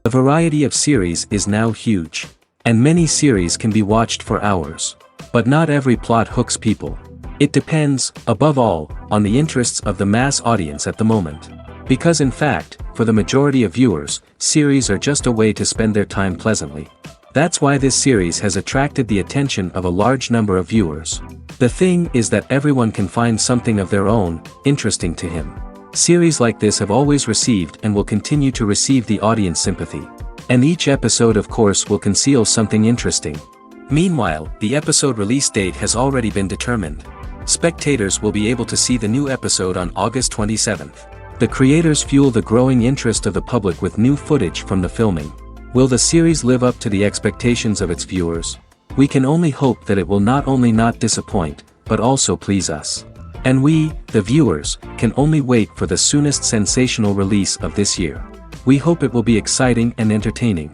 The variety of series is now huge. And many series can be watched for hours. But not every plot hooks people. It depends, above all, on the interests of the mass audience at the moment. Because in fact, for the majority of viewers, series are just a way to spend their time pleasantly. That's why this series has attracted the attention of a large number of viewers. The thing is that everyone can find something of their own, interesting to him. Series like this have always received and will continue to receive the audience sympathy. And each episode of course will conceal something interesting. Meanwhile, the episode release date has already been determined. Spectators will be able to see the new episode on August 27th. The creators fuel the growing interest of the public with new footage from the filming. Will the series live up to the expectations of its viewers? We can only hope that it will not only not disappoint, but also please us. And we, the viewers, can only wait for the soonest sensational release of this year. We hope it will be exciting and entertaining.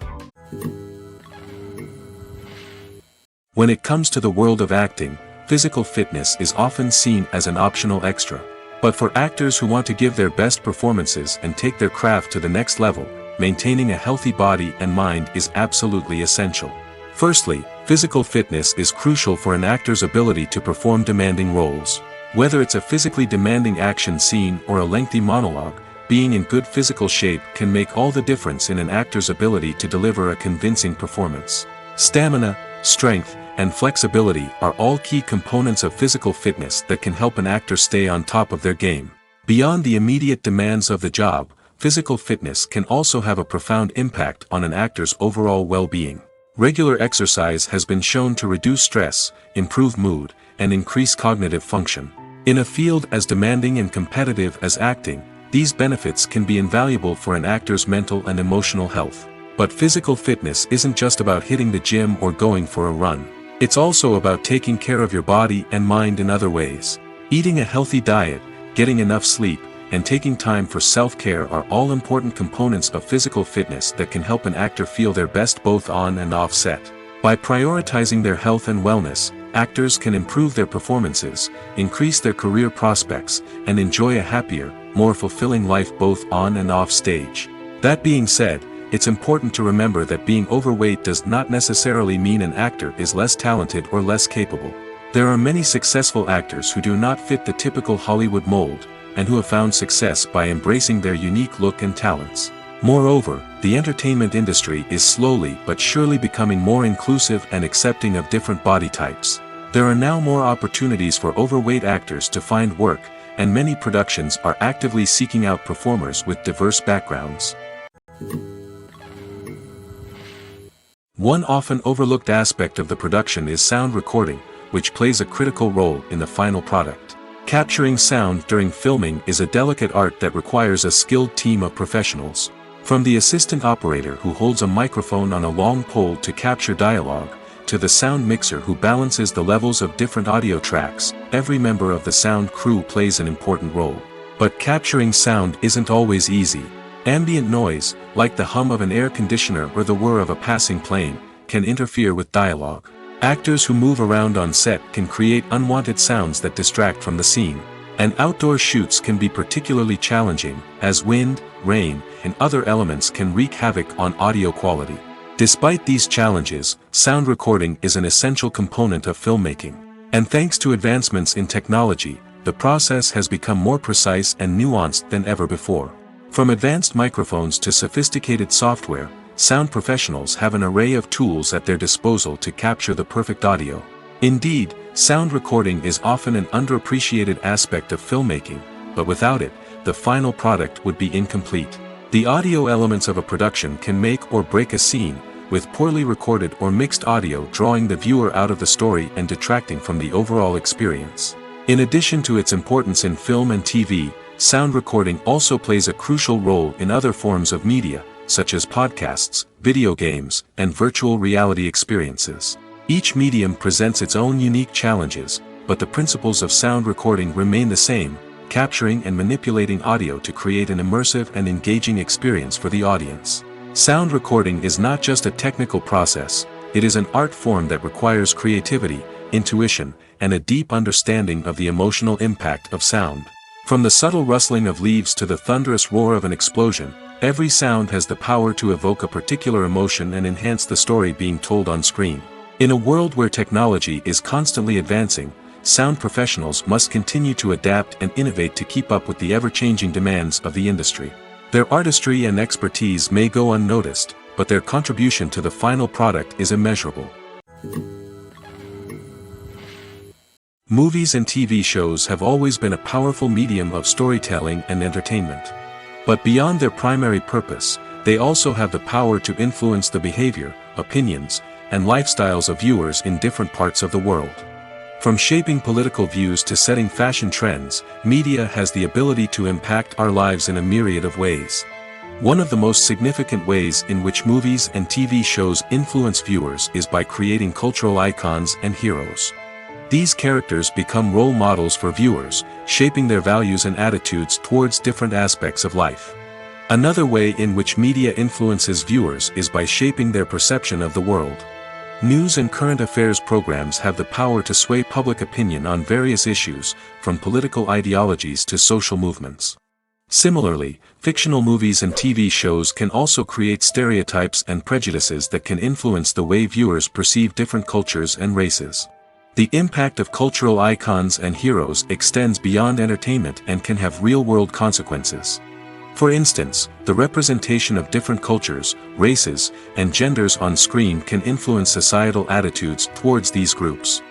When it comes to the world of acting, physical fitness is often seen as an optional extra. But for actors who want to give their best performances and take their craft to the next level, maintaining a healthy body and mind is absolutely essential. Firstly, physical fitness is crucial for an actor's ability to perform demanding roles. Whether it's a physically demanding action scene or a lengthy monologue, being in good physical shape can make all the difference in an actor's ability to deliver a convincing performance. Stamina, strength, and flexibility are all key components of physical fitness that can help an actor stay on top of their game. Beyond the immediate demands of the job, physical fitness can also have a profound impact on an actor's overall well-being. Regular exercise has been shown to reduce stress, improve mood, and increase cognitive function. In a field as demanding and competitive as acting, these benefits can be invaluable for an actor's mental and emotional health. But physical fitness isn't just about hitting the gym or going for a run. It's also about taking care of your body and mind in other ways. Eating a healthy diet, getting enough sleep, and taking time for self-care are all important components of physical fitness that can help an actor feel their best both on and off set. By prioritizing their health and wellness, actors can improve their performances, increase their career prospects, and enjoy a happier, more fulfilling life both on and off stage. That being said, it's important to remember that being overweight does not necessarily mean an actor is less talented or less capable. There are many successful actors who do not fit the typical Hollywood mold, and who have found success by embracing their unique look and talents. Moreover, the entertainment industry is slowly but surely becoming more inclusive and accepting of different body types. There are now more opportunities for overweight actors to find work, and many productions are actively seeking out performers with diverse backgrounds. One often overlooked aspect of the production is sound recording, which plays a critical role in the final product. Capturing sound during filming is a delicate art that requires a skilled team of professionals. From the assistant operator who holds a microphone on a long pole to capture dialogue, to the sound mixer who balances the levels of different audio tracks, every member of the sound crew plays an important role. But capturing sound isn't always easy. Ambient noise, like the hum of an air conditioner or the whir of a passing plane, can interfere with dialogue. Actors who move around on set can create unwanted sounds that distract from the scene. And outdoor shoots can be particularly challenging, as wind, rain, and other elements can wreak havoc on audio quality. Despite these challenges, sound recording is an essential component of filmmaking. And thanks to advancements in technology, the process has become more precise and nuanced than ever before. From advanced microphones to sophisticated software, sound professionals have an array of tools at their disposal to capture the perfect audio. Indeed, sound recording is often an underappreciated aspect of filmmaking, but without it, the final product would be incomplete. The audio elements of a production can make or break a scene, with poorly recorded or mixed audio drawing the viewer out of the story and detracting from the overall experience. In addition to its importance in film and TV, sound recording also plays a crucial role in other forms of media, such as podcasts, video games, and virtual reality experiences. Each medium presents its own unique challenges, but the principles of sound recording remain the same, capturing and manipulating audio to create an immersive and engaging experience for the audience. Sound recording is not just a technical process, it is an art form that requires creativity, intuition, and a deep understanding of the emotional impact of sound. From the subtle rustling of leaves to the thunderous roar of an explosion, Every sound has the power to evoke a particular emotion and enhance the story being told on screen. In a world where technology is constantly advancing, sound professionals must continue to adapt and innovate to keep up with the ever-changing demands of the industry. Their artistry and expertise may go unnoticed, but their contribution to the final product is immeasurable. Movies and TV shows have always been a powerful medium of storytelling and entertainment. But beyond their primary purpose, they also have the power to influence the behavior, opinions, and lifestyles of viewers in different parts of the world. From shaping political views to setting fashion trends, media has the ability to impact our lives in a myriad of ways. One of the most significant ways in which movies and TV shows influence viewers is by creating cultural icons and heroes. These characters become role models for viewers, shaping their values and attitudes towards different aspects of life. Another way in which media influences viewers is by shaping their perception of the world. News and current affairs programs have the power to sway public opinion on various issues, from political ideologies to social movements. Similarly, fictional movies and TV shows can also create stereotypes and prejudices that can influence the way viewers perceive different cultures and races. The impact of cultural icons and heroes extends beyond entertainment and can have real-world consequences. For instance, the representation of different cultures, races, and genders on screen can influence societal attitudes towards these groups.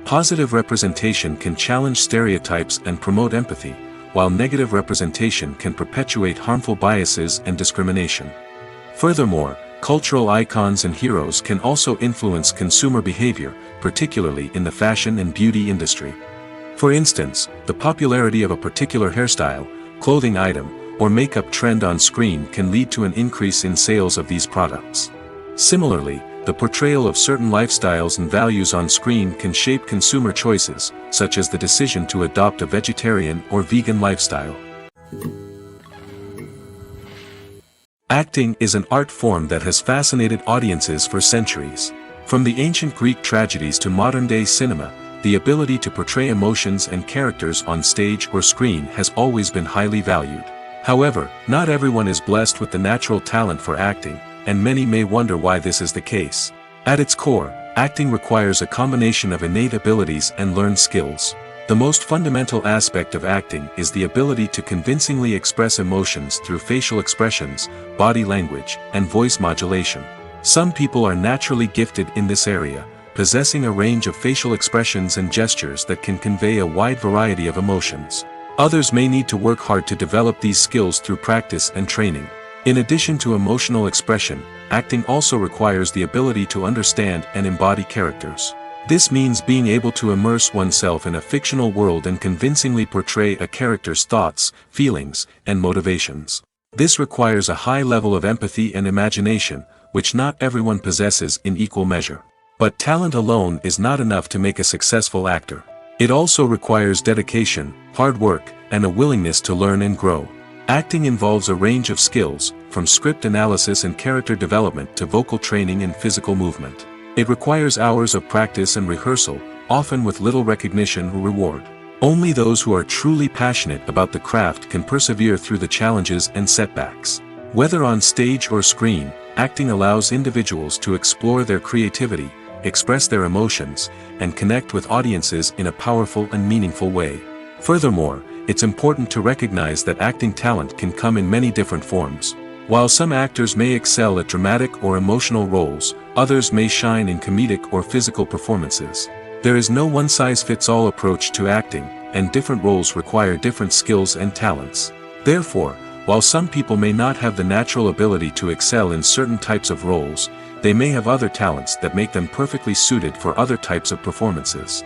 Positive representation can challenge stereotypes and promote empathy, while negative representation can perpetuate harmful biases and discrimination. Furthermore, cultural icons and heroes can also influence consumer behavior, particularly in the fashion and beauty industry. For instance, the popularity of a particular hairstyle, clothing item, or makeup trend on screen can lead to an increase in sales of these products. Similarly, the portrayal of certain lifestyles and values on screen can shape consumer choices, such as the decision to adopt a vegetarian or vegan lifestyle. Acting is an art form that has fascinated audiences for centuries. From the ancient Greek tragedies to modern-day cinema, the ability to portray emotions and characters on stage or screen has always been highly valued. However, not everyone is blessed with the natural talent for acting, and many may wonder why this is the case. At its core, acting requires a combination of innate abilities and learned skills. The most fundamental aspect of acting is the ability to convincingly express emotions through facial expressions, body language, and voice modulation. Some people are naturally gifted in this area, possessing a range of facial expressions and gestures that can convey a wide variety of emotions. Others may need to work hard to develop these skills through practice and training. In addition to emotional expression, acting also requires the ability to understand and embody characters. This means being able to immerse oneself in a fictional world and convincingly portray a character's thoughts, feelings, and motivations. This requires a high level of empathy and imagination, which not everyone possesses in equal measure. But talent alone is not enough to make a successful actor. It also requires dedication, hard work, and a willingness to learn and grow. Acting involves a range of skills, from script analysis and character development to vocal training and physical movement. It requires hours of practice and rehearsal, often with little recognition or reward. Only those who are truly passionate about the craft can persevere through the challenges and setbacks. Whether on stage or screen, acting allows individuals to explore their creativity, express their emotions, and connect with audiences in a powerful and meaningful way. Furthermore, it's important to recognize that acting talent can come in many different forms. While some actors may excel at dramatic or emotional roles, others may shine in comedic or physical performances. There is no one-size-fits-all approach to acting, and different roles require different skills and talents. Therefore, while some people may not have the natural ability to excel in certain types of roles, they may have other talents that make them perfectly suited for other types of performances.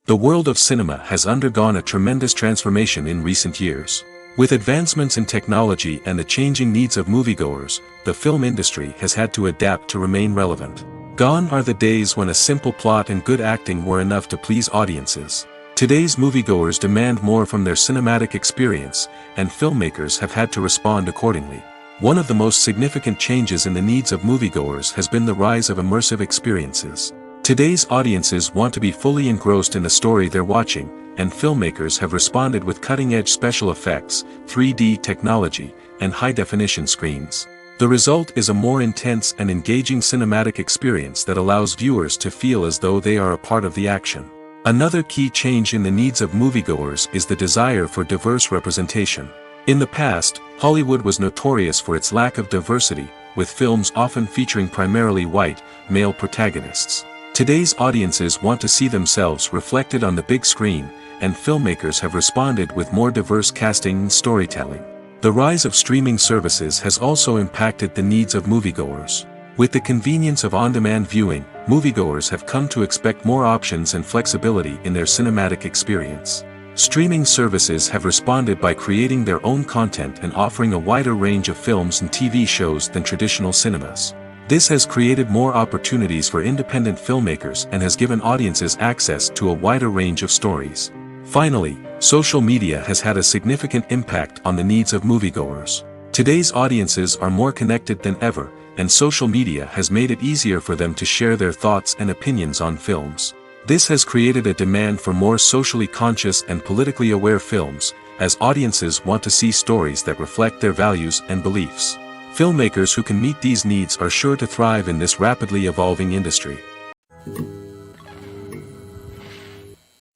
The world of cinema has undergone a tremendous transformation in recent years. With advancements in technology and the changing needs of moviegoers, the film industry has had to adapt to remain relevant. Gone are the days when a simple plot and good acting were enough to please audiences. Today's moviegoers demand more from their cinematic experience, and filmmakers have had to respond accordingly. One of the most significant changes in the needs of moviegoers has been the rise of immersive experiences. Today's audiences want to be fully engrossed in the story they're watching, and filmmakers have responded with cutting-edge special effects, 3D technology, and high-definition screens. The result is a more intense and engaging cinematic experience that allows viewers to feel as though they are a part of the action. Another key change in the needs of moviegoers is the desire for diverse representation. In the past, Hollywood was notorious for its lack of diversity, with films often featuring primarily white, male protagonists. Today's audiences want to see themselves reflected on the big screen, and filmmakers have responded with more diverse casting and storytelling. The rise of streaming services has also impacted the needs of moviegoers. With the convenience of on-demand viewing, moviegoers have come to expect more options and flexibility in their cinematic experience. Streaming services have responded by creating their own content and offering a wider range of films and TV shows than traditional cinemas. This has created more opportunities for independent filmmakers and has given audiences access to a wider range of stories. Finally, social media has had a significant impact on the needs of moviegoers. Today's audiences are more connected than ever, and social media has made it easier for them to share their thoughts and opinions on films. This has created a demand for more socially conscious and politically aware films, as audiences want to see stories that reflect their values and beliefs. Filmmakers who can meet these needs are sure to thrive in this rapidly evolving industry.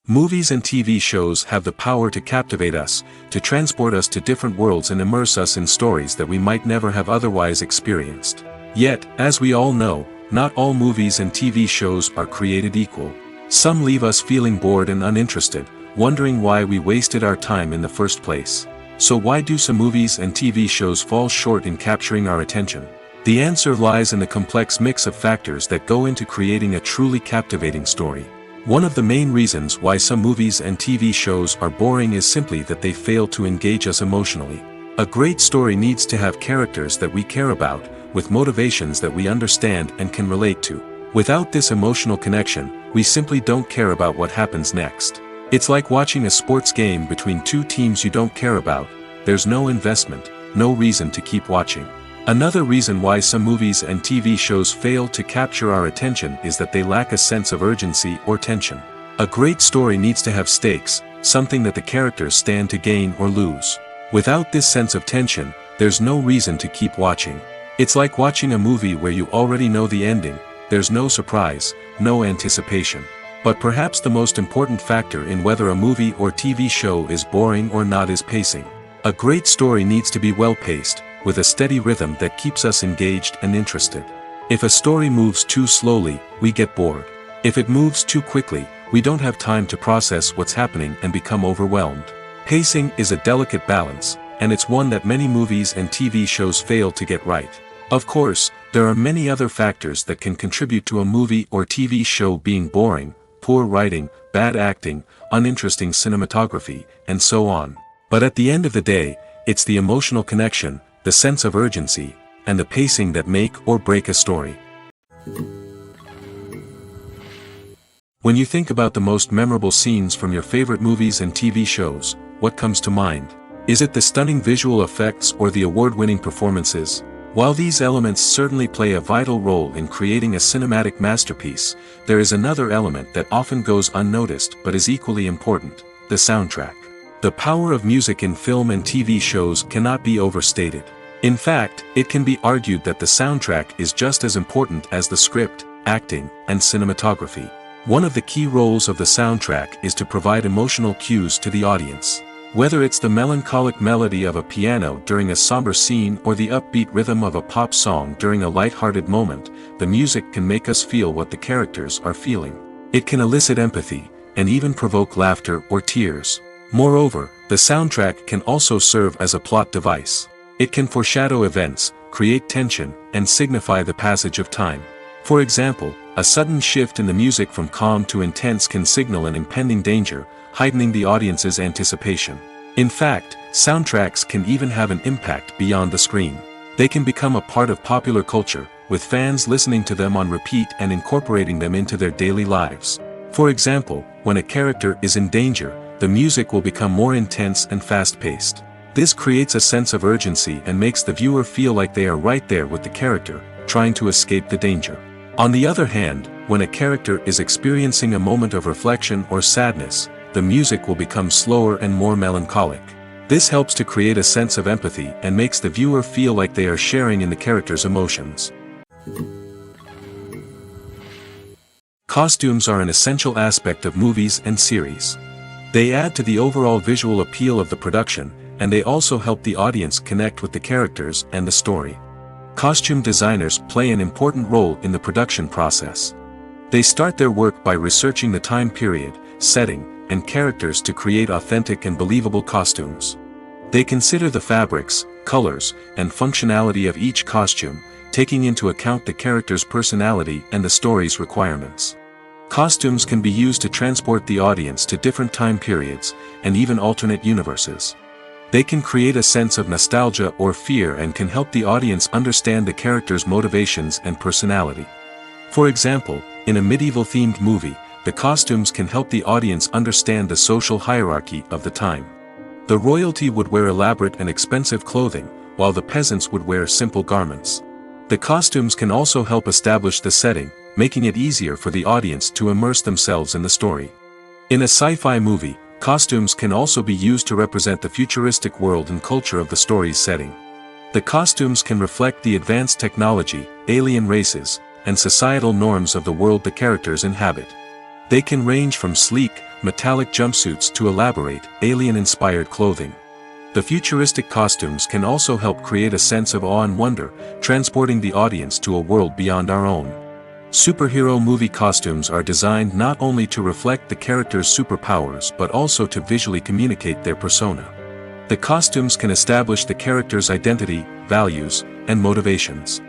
Movies and TV shows have the power to captivate us, to transport us to different worlds and immerse us in stories that we might never have otherwise experienced. Yet, as we all know, not all movies and TV shows are created equal. Some leave us feeling bored and uninterested, wondering why we wasted our time in the first place. So why do some movies and TV shows fall short in capturing our attention? The answer lies in the complex mix of factors that go into creating a truly captivating story. One of the main reasons why some movies and TV shows are boring is simply that they fail to engage us emotionally. A great story needs to have characters that we care about, with motivations that we understand and can relate to. Without this emotional connection, we simply don't care about what happens next. It's like watching a sports game between two teams you don't care about. There's no investment, no reason to keep watching. Another reason why some movies and TV shows fail to capture our attention is that they lack a sense of urgency or tension. A great story needs to have stakes, something that the characters stand to gain or lose. Without this sense of tension, there's no reason to keep watching. It's like watching a movie where you already know the ending. There's no surprise, no anticipation. But perhaps the most important factor in whether a movie or TV show is boring or not is pacing. A great story needs to be well-paced, with a steady rhythm that keeps us engaged and interested. If a story moves too slowly, we get bored. If it moves too quickly, we don't have time to process what's happening and become overwhelmed. Pacing is a delicate balance, and it's one that many movies and TV shows fail to get right. Of course, there are many other factors that can contribute to a movie or TV show being boring: poor writing, bad acting, uninteresting cinematography, and so on. But at the end of the day, it's the emotional connection, the sense of urgency, and the pacing that make or break a story. When you think about the most memorable scenes from your favorite movies and TV shows, what comes to mind? Is it the stunning visual effects or the award-winning performances? While these elements certainly play a vital role in creating a cinematic masterpiece, there is another element that often goes unnoticed but is equally important: the soundtrack. The power of music in film and TV shows cannot be overstated. In fact, it can be argued that the soundtrack is just as important as the script, acting, and cinematography. One of the key roles of the soundtrack is to provide emotional cues to the audience. Whether it's the melancholic melody of a piano during a somber scene or the upbeat rhythm of a pop song during a light-hearted moment, the music can make us feel what the characters are feeling. It can elicit empathy, and even provoke laughter or tears. Moreover, the soundtrack can also serve as a plot device. It can foreshadow events, create tension, and signify the passage of time. For example, a sudden shift in the music from calm to intense can signal an impending danger, heightening the audience's anticipation. In fact, soundtracks can even have an impact beyond the screen. They can become a part of popular culture, with fans listening to them on repeat and incorporating them into their daily lives. For example, when a character is in danger, the music will become more intense and fast-paced. This creates a sense of urgency and makes the viewer feel like they are right there with the character, trying to escape the danger. On the other hand, when a character is experiencing a moment of reflection or sadness, the music will become slower and more melancholic. This helps to create a sense of empathy and makes the viewer feel like they are sharing in the character's emotions. Costumes are an essential aspect of movies and series. They add to the overall visual appeal of the production, and they also help the audience connect with the characters and the story. Costume designers play an important role in the production process. They start their work by researching the time period, setting, and characters to create authentic and believable costumes. They consider the fabrics, colors, and functionality of each costume, taking into account the character's personality and the story's requirements. Costumes can be used to transport the audience to different time periods, and even alternate universes. They can create a sense of nostalgia or fear and can help the audience understand the character's motivations and personality. For example, in a medieval-themed movie, the costumes can help the audience understand the social hierarchy of the time. The royalty would wear elaborate and expensive clothing, while the peasants would wear simple garments. The costumes can also help establish the setting, making it easier for the audience to immerse themselves in the story. In a sci-fi movie, costumes can also be used to represent the futuristic world and culture of the story's setting. The costumes can reflect the advanced technology, alien races, and societal norms of the world the characters inhabit. They can range from sleek, metallic jumpsuits to elaborate, alien-inspired clothing. The futuristic costumes can also help create a sense of awe and wonder, transporting the audience to a world beyond our own. Superhero movie costumes are designed not only to reflect the character's superpowers but also to visually communicate their persona. The costumes can establish the character's identity, values, and motivations.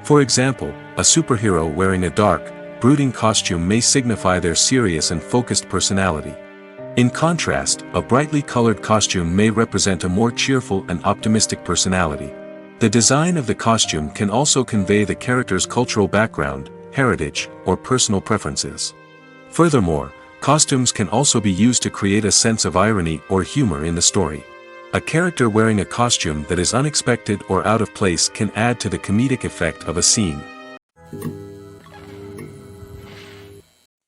For example, a superhero wearing a dark, brooding costume may signify their serious and focused personality. In contrast, a brightly colored costume may represent a more cheerful and optimistic personality. The design of the costume can also convey the character's cultural background, heritage, or personal preferences. Furthermore, costumes can also be used to create a sense of irony or humor in the story. A character wearing a costume that is unexpected or out of place can add to the comedic effect of a scene.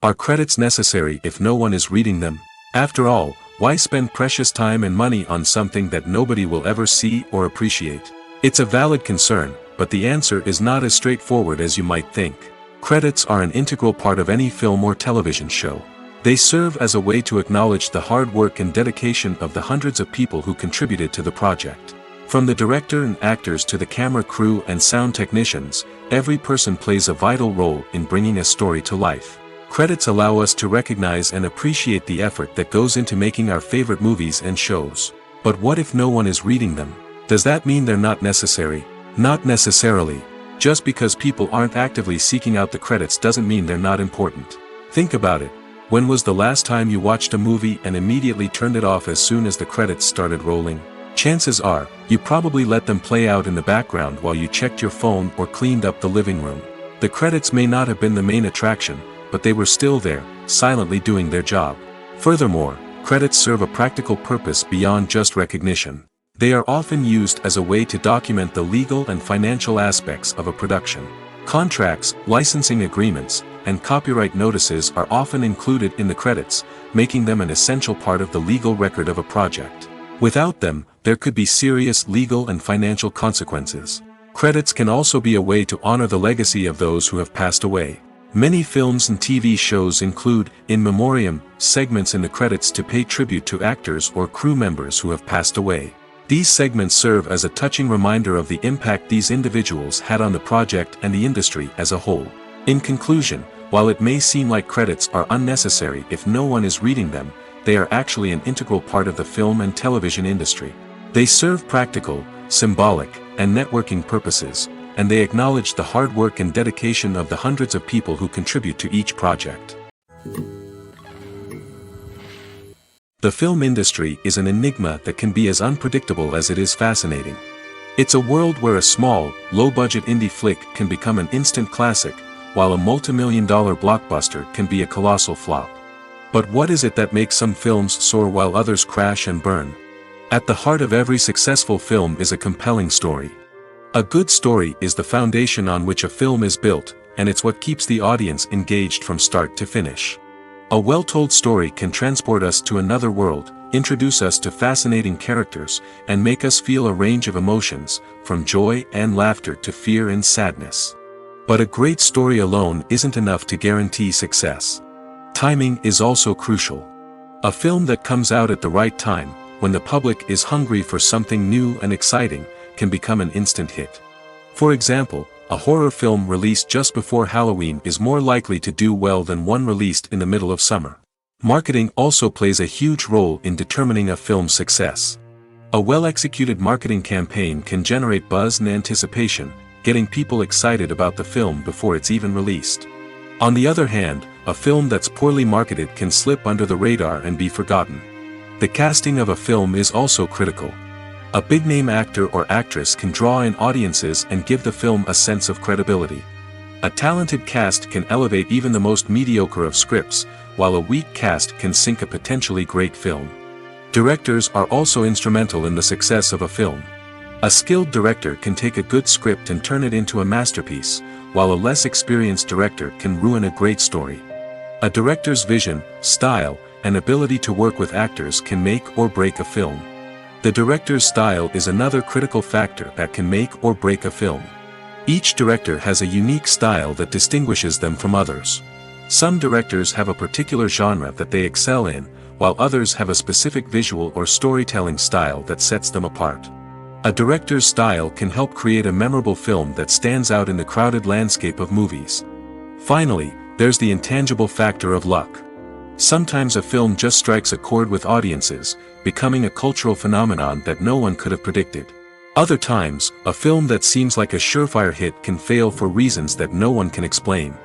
Are credits necessary if no one is reading them? After all, why spend precious time and money on something that nobody will ever see or appreciate? It's a valid concern, but the answer is not as straightforward as you might think. Credits are an integral part of any film or television show. They serve as a way to acknowledge the hard work and dedication of the hundreds of people who contributed to the project. From the director and actors to the camera crew and sound technicians, every person plays a vital role in bringing a story to life. Credits allow us to recognize and appreciate the effort that goes into making our favorite movies and shows. But what if no one is reading them? Does that mean they're not necessary? Not necessarily. Just because people aren't actively seeking out the credits doesn't mean they're not important. Think about it. When was the last time you watched a movie and immediately turned it off as soon as the credits started rolling? Chances are, you probably let them play out in the background while you checked your phone or cleaned up the living room. The credits may not have been the main attraction, but they were still there, silently doing their job. Furthermore, credits serve a practical purpose beyond just recognition. They are often used as a way to document the legal and financial aspects of a production. Contracts, licensing agreements, and copyright notices are often included in the credits, making them an essential part of the legal record of a project. Without them, there could be serious legal and financial consequences. Credits can also be a way to honor the legacy of those who have passed away. Many films and TV shows include, in memoriam, segments in the credits to pay tribute to actors or crew members who have passed away. These segments serve as a touching reminder of the impact these individuals had on the project and the industry as a whole. In conclusion, while it may seem like credits are unnecessary if no one is reading them, they are actually an integral part of the film and television industry. They serve practical, symbolic, and networking purposes, and they acknowledge the hard work and dedication of the hundreds of people who contribute to each project. The film industry is an enigma that can be as unpredictable as it is fascinating. It's a world where a small, low-budget indie flick can become an instant classic, while a multi-million-dollar blockbuster can be a colossal flop. But what is it that makes some films soar while others crash and burn? At the heart of every successful film is a compelling story. A good story is the foundation on which a film is built, and it's what keeps the audience engaged from start to finish. A well-told story can transport us to another world, introduce us to fascinating characters, and make us feel a range of emotions, from joy and laughter to fear and sadness. But a great story alone isn't enough to guarantee success. Timing is also crucial. A film that comes out at the right time, when the public is hungry for something new and exciting, can become an instant hit. For example, a horror film released just before Halloween is more likely to do well than one released in the middle of summer. Marketing also plays a huge role in determining a film's success. A well-executed marketing campaign can generate buzz and anticipation, getting people excited about the film before it's even released. On the other hand, a film that's poorly marketed can slip under the radar and be forgotten. The casting of a film is also critical. A big-name actor or actress can draw in audiences and give the film a sense of credibility. A talented cast can elevate even the most mediocre of scripts, while a weak cast can sink a potentially great film. Directors are also instrumental in the success of a film. A skilled director can take a good script and turn it into a masterpiece, while a less experienced director can ruin a great story. A director's vision, style, and ability to work with actors can make or break a film. The director's style is another critical factor that can make or break a film. Each director has a unique style that distinguishes them from others. Some directors have a particular genre that they excel in, while others have a specific visual or storytelling style that sets them apart. A director's style can help create a memorable film that stands out in the crowded landscape of movies. Finally, there's the intangible factor of luck. Sometimes a film just strikes a chord with audiences, becoming a cultural phenomenon that no one could have predicted. Other times, a film that seems like a surefire hit can fail for reasons that no one can explain.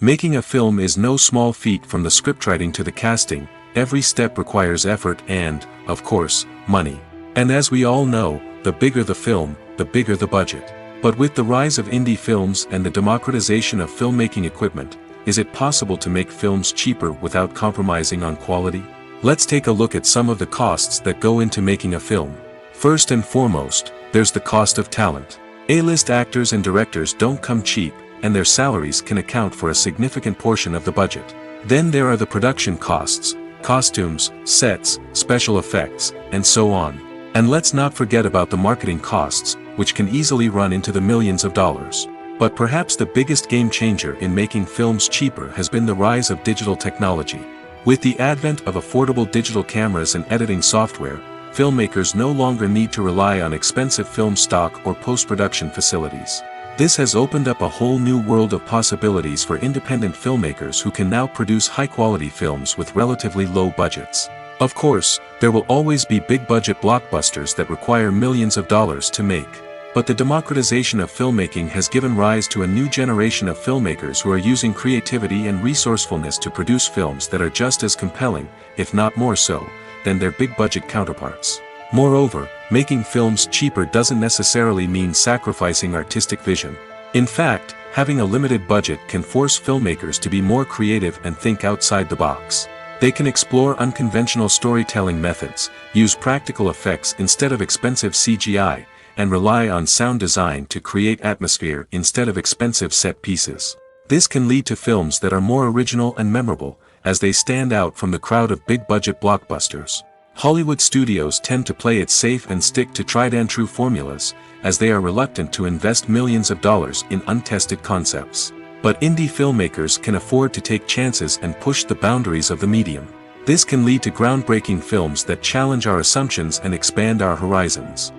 Making a film is no small feat. From the scriptwriting to the casting, every step requires effort and, of course, money. And as we all know, the bigger the film, the bigger the budget. But with the rise of indie films and the democratization of filmmaking equipment, is it possible to make films cheaper without compromising on quality? Let's take a look at some of the costs that go into making a film. First and foremost, there's the cost of talent. A-list actors and directors don't come cheap, and their salaries can account for a significant portion of the budget. Then there are the production costs, costumes, sets, special effects, and so on. And let's not forget about the marketing costs, which can easily run into the millions of dollars. But perhaps the biggest game changer in making films cheaper has been the rise of digital technology. With the advent of affordable digital cameras and editing software, filmmakers no longer need to rely on expensive film stock or post-production facilities. This has opened up a whole new world of possibilities for independent filmmakers who can now produce high-quality films with relatively low budgets. Of course, there will always be big-budget blockbusters that require millions of dollars to make. But the democratization of filmmaking has given rise to a new generation of filmmakers who are using creativity and resourcefulness to produce films that are just as compelling, if not more so, than their big-budget counterparts. Moreover, making films cheaper doesn't necessarily mean sacrificing artistic vision. In fact, having a limited budget can force filmmakers to be more creative and think outside the box. They can explore unconventional storytelling methods, use practical effects instead of expensive CGI, and rely on sound design to create atmosphere instead of expensive set pieces. This can lead to films that are more original and memorable, as they stand out from the crowd of big-budget blockbusters. Hollywood studios tend to play it safe and stick to tried-and-true formulas, as they are reluctant to invest millions of dollars in untested concepts. But indie filmmakers can afford to take chances and push the boundaries of the medium. This can lead to groundbreaking films that challenge our assumptions and expand our horizons.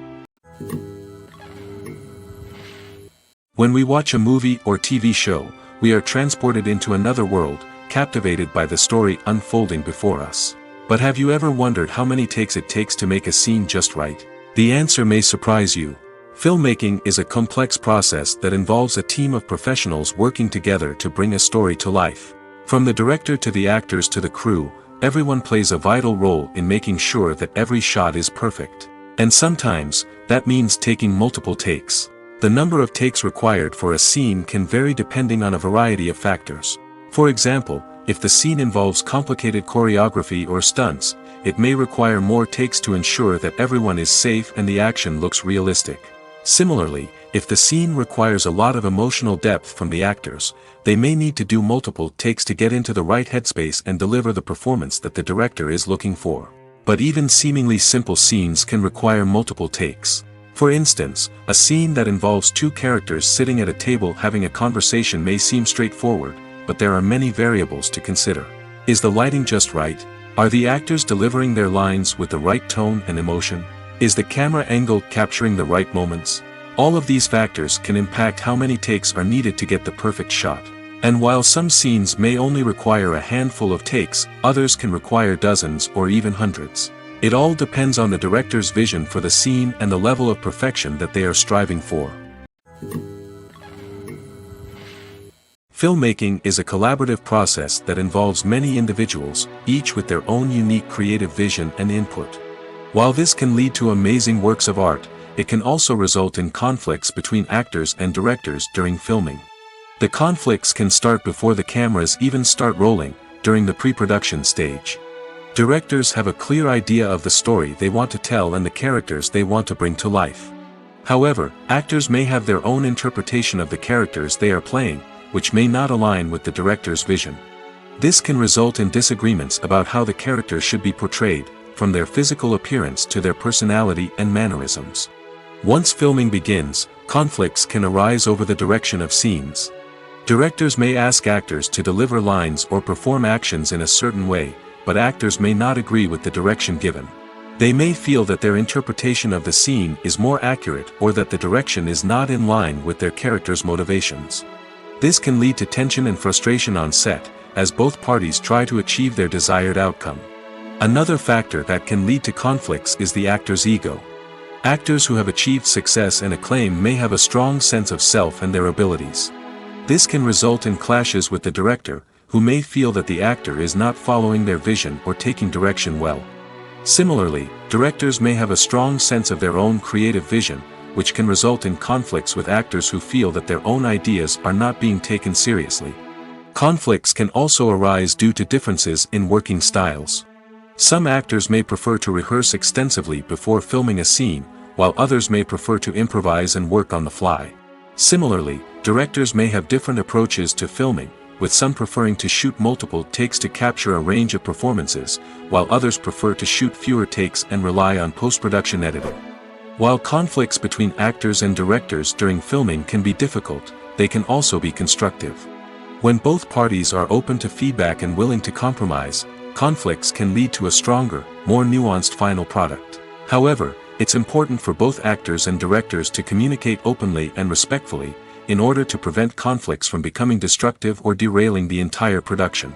When we watch a movie or TV show, we are transported into another world, captivated by the story unfolding before us. But have you ever wondered how many takes it takes to make a scene just right? The answer may surprise you. Filmmaking is a complex process that involves a team of professionals working together to bring a story to life. From the director to the actors to the crew, everyone plays a vital role in making sure that every shot is perfect. And sometimes, that means taking multiple takes. The number of takes required for a scene can vary depending on a variety of factors. For example, if the scene involves complicated choreography or stunts, it may require more takes to ensure that everyone is safe and the action looks realistic. Similarly, if the scene requires a lot of emotional depth from the actors, they may need to do multiple takes to get into the right headspace and deliver the performance that the director is looking for. But even seemingly simple scenes can require multiple takes. For instance, a scene that involves two characters sitting at a table having a conversation may seem straightforward, but there are many variables to consider. Is the lighting just right? Are the actors delivering their lines with the right tone and emotion? Is the camera angle capturing the right moments? All of these factors can impact how many takes are needed to get the perfect shot. And while some scenes may only require a handful of takes, others can require dozens or even hundreds. It all depends on the director's vision for the scene and the level of perfection that they are striving for. Filmmaking is a collaborative process that involves many individuals, each with their own unique creative vision and input. While this can lead to amazing works of art, it can also result in conflicts between actors and directors during filming. The conflicts can start before the cameras even start rolling, during the pre-production stage. Directors have a clear idea of the story they want to tell and the characters they want to bring to life. However, actors may have their own interpretation of the characters they are playing, which may not align with the director's vision. This can result in disagreements about how the characters should be portrayed, from their physical appearance to their personality and mannerisms. Once filming begins, conflicts can arise over the direction of scenes. Directors may ask actors to deliver lines or perform actions in a certain way, but actors may not agree with the direction given. They may feel that their interpretation of the scene is more accurate or that the direction is not in line with their character's motivations. This can lead to tension and frustration on set, as both parties try to achieve their desired outcome. Another factor that can lead to conflicts is the actor's ego. Actors who have achieved success and acclaim may have a strong sense of self and their abilities. This can result in clashes with the director, who may feel that the actor is not following their vision or taking direction well. Similarly, directors may have a strong sense of their own creative vision, which can result in conflicts with actors who feel that their own ideas are not being taken seriously. Conflicts can also arise due to differences in working styles. Some actors may prefer to rehearse extensively before filming a scene, while others may prefer to improvise and work on the fly. Similarly, directors may have different approaches to filming, with some preferring to shoot multiple takes to capture a range of performances, while others prefer to shoot fewer takes and rely on post-production editing. While conflicts between actors and directors during filming can be difficult, they can also be constructive. When both parties are open to feedback and willing to compromise, conflicts can lead to a stronger, more nuanced final product. However, it's important for both actors and directors to communicate openly and respectfully, in order to prevent conflicts from becoming destructive or derailing the entire production.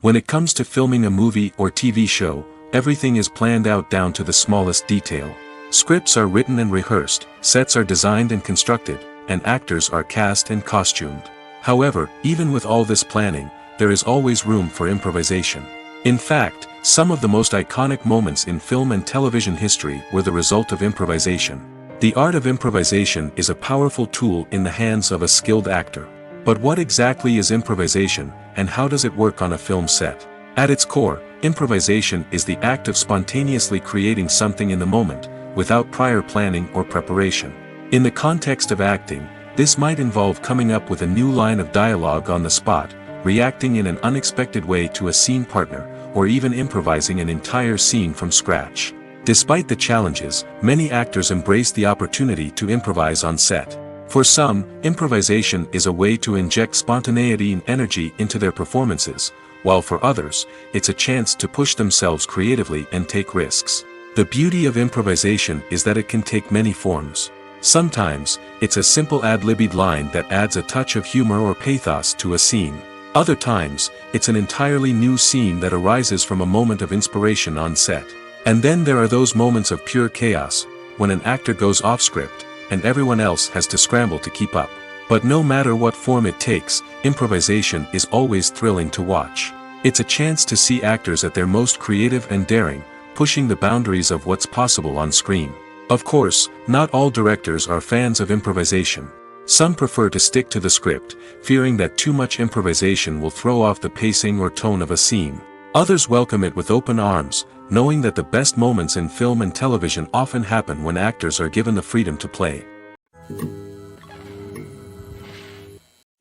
When it comes to filming a movie or TV show, everything is planned out down to the smallest detail. Scripts are written and rehearsed, sets are designed and constructed, and actors are cast and costumed. However, even with all this planning, there is always room for improvisation. In fact, some of the most iconic moments in film and television history were the result of improvisation. The art of improvisation is a powerful tool in the hands of a skilled actor. But what exactly is improvisation, and how does it work on a film set? At its core, improvisation is the act of spontaneously creating something in the moment, without prior planning or preparation. In the context of acting, this might involve coming up with a new line of dialogue on the spot, reacting in an unexpected way to a scene partner, or even improvising an entire scene from scratch. Despite the challenges, many actors embrace the opportunity to improvise on set. For some, improvisation is a way to inject spontaneity and energy into their performances, while for others, it's a chance to push themselves creatively and take risks. The beauty of improvisation is that it can take many forms. Sometimes, it's a simple ad-libbed line that adds a touch of humor or pathos to a scene. Other times, it's an entirely new scene that arises from a moment of inspiration on set. And then there are those moments of pure chaos, when an actor goes off script, and everyone else has to scramble to keep up. But no matter what form it takes, improvisation is always thrilling to watch. It's a chance to see actors at their most creative and daring, pushing the boundaries of what's possible on screen. Of course, not all directors are fans of improvisation. Some prefer to stick to the script, fearing that too much improvisation will throw off the pacing or tone of a scene. Others welcome it with open arms, knowing that the best moments in film and television often happen when actors are given the freedom to play.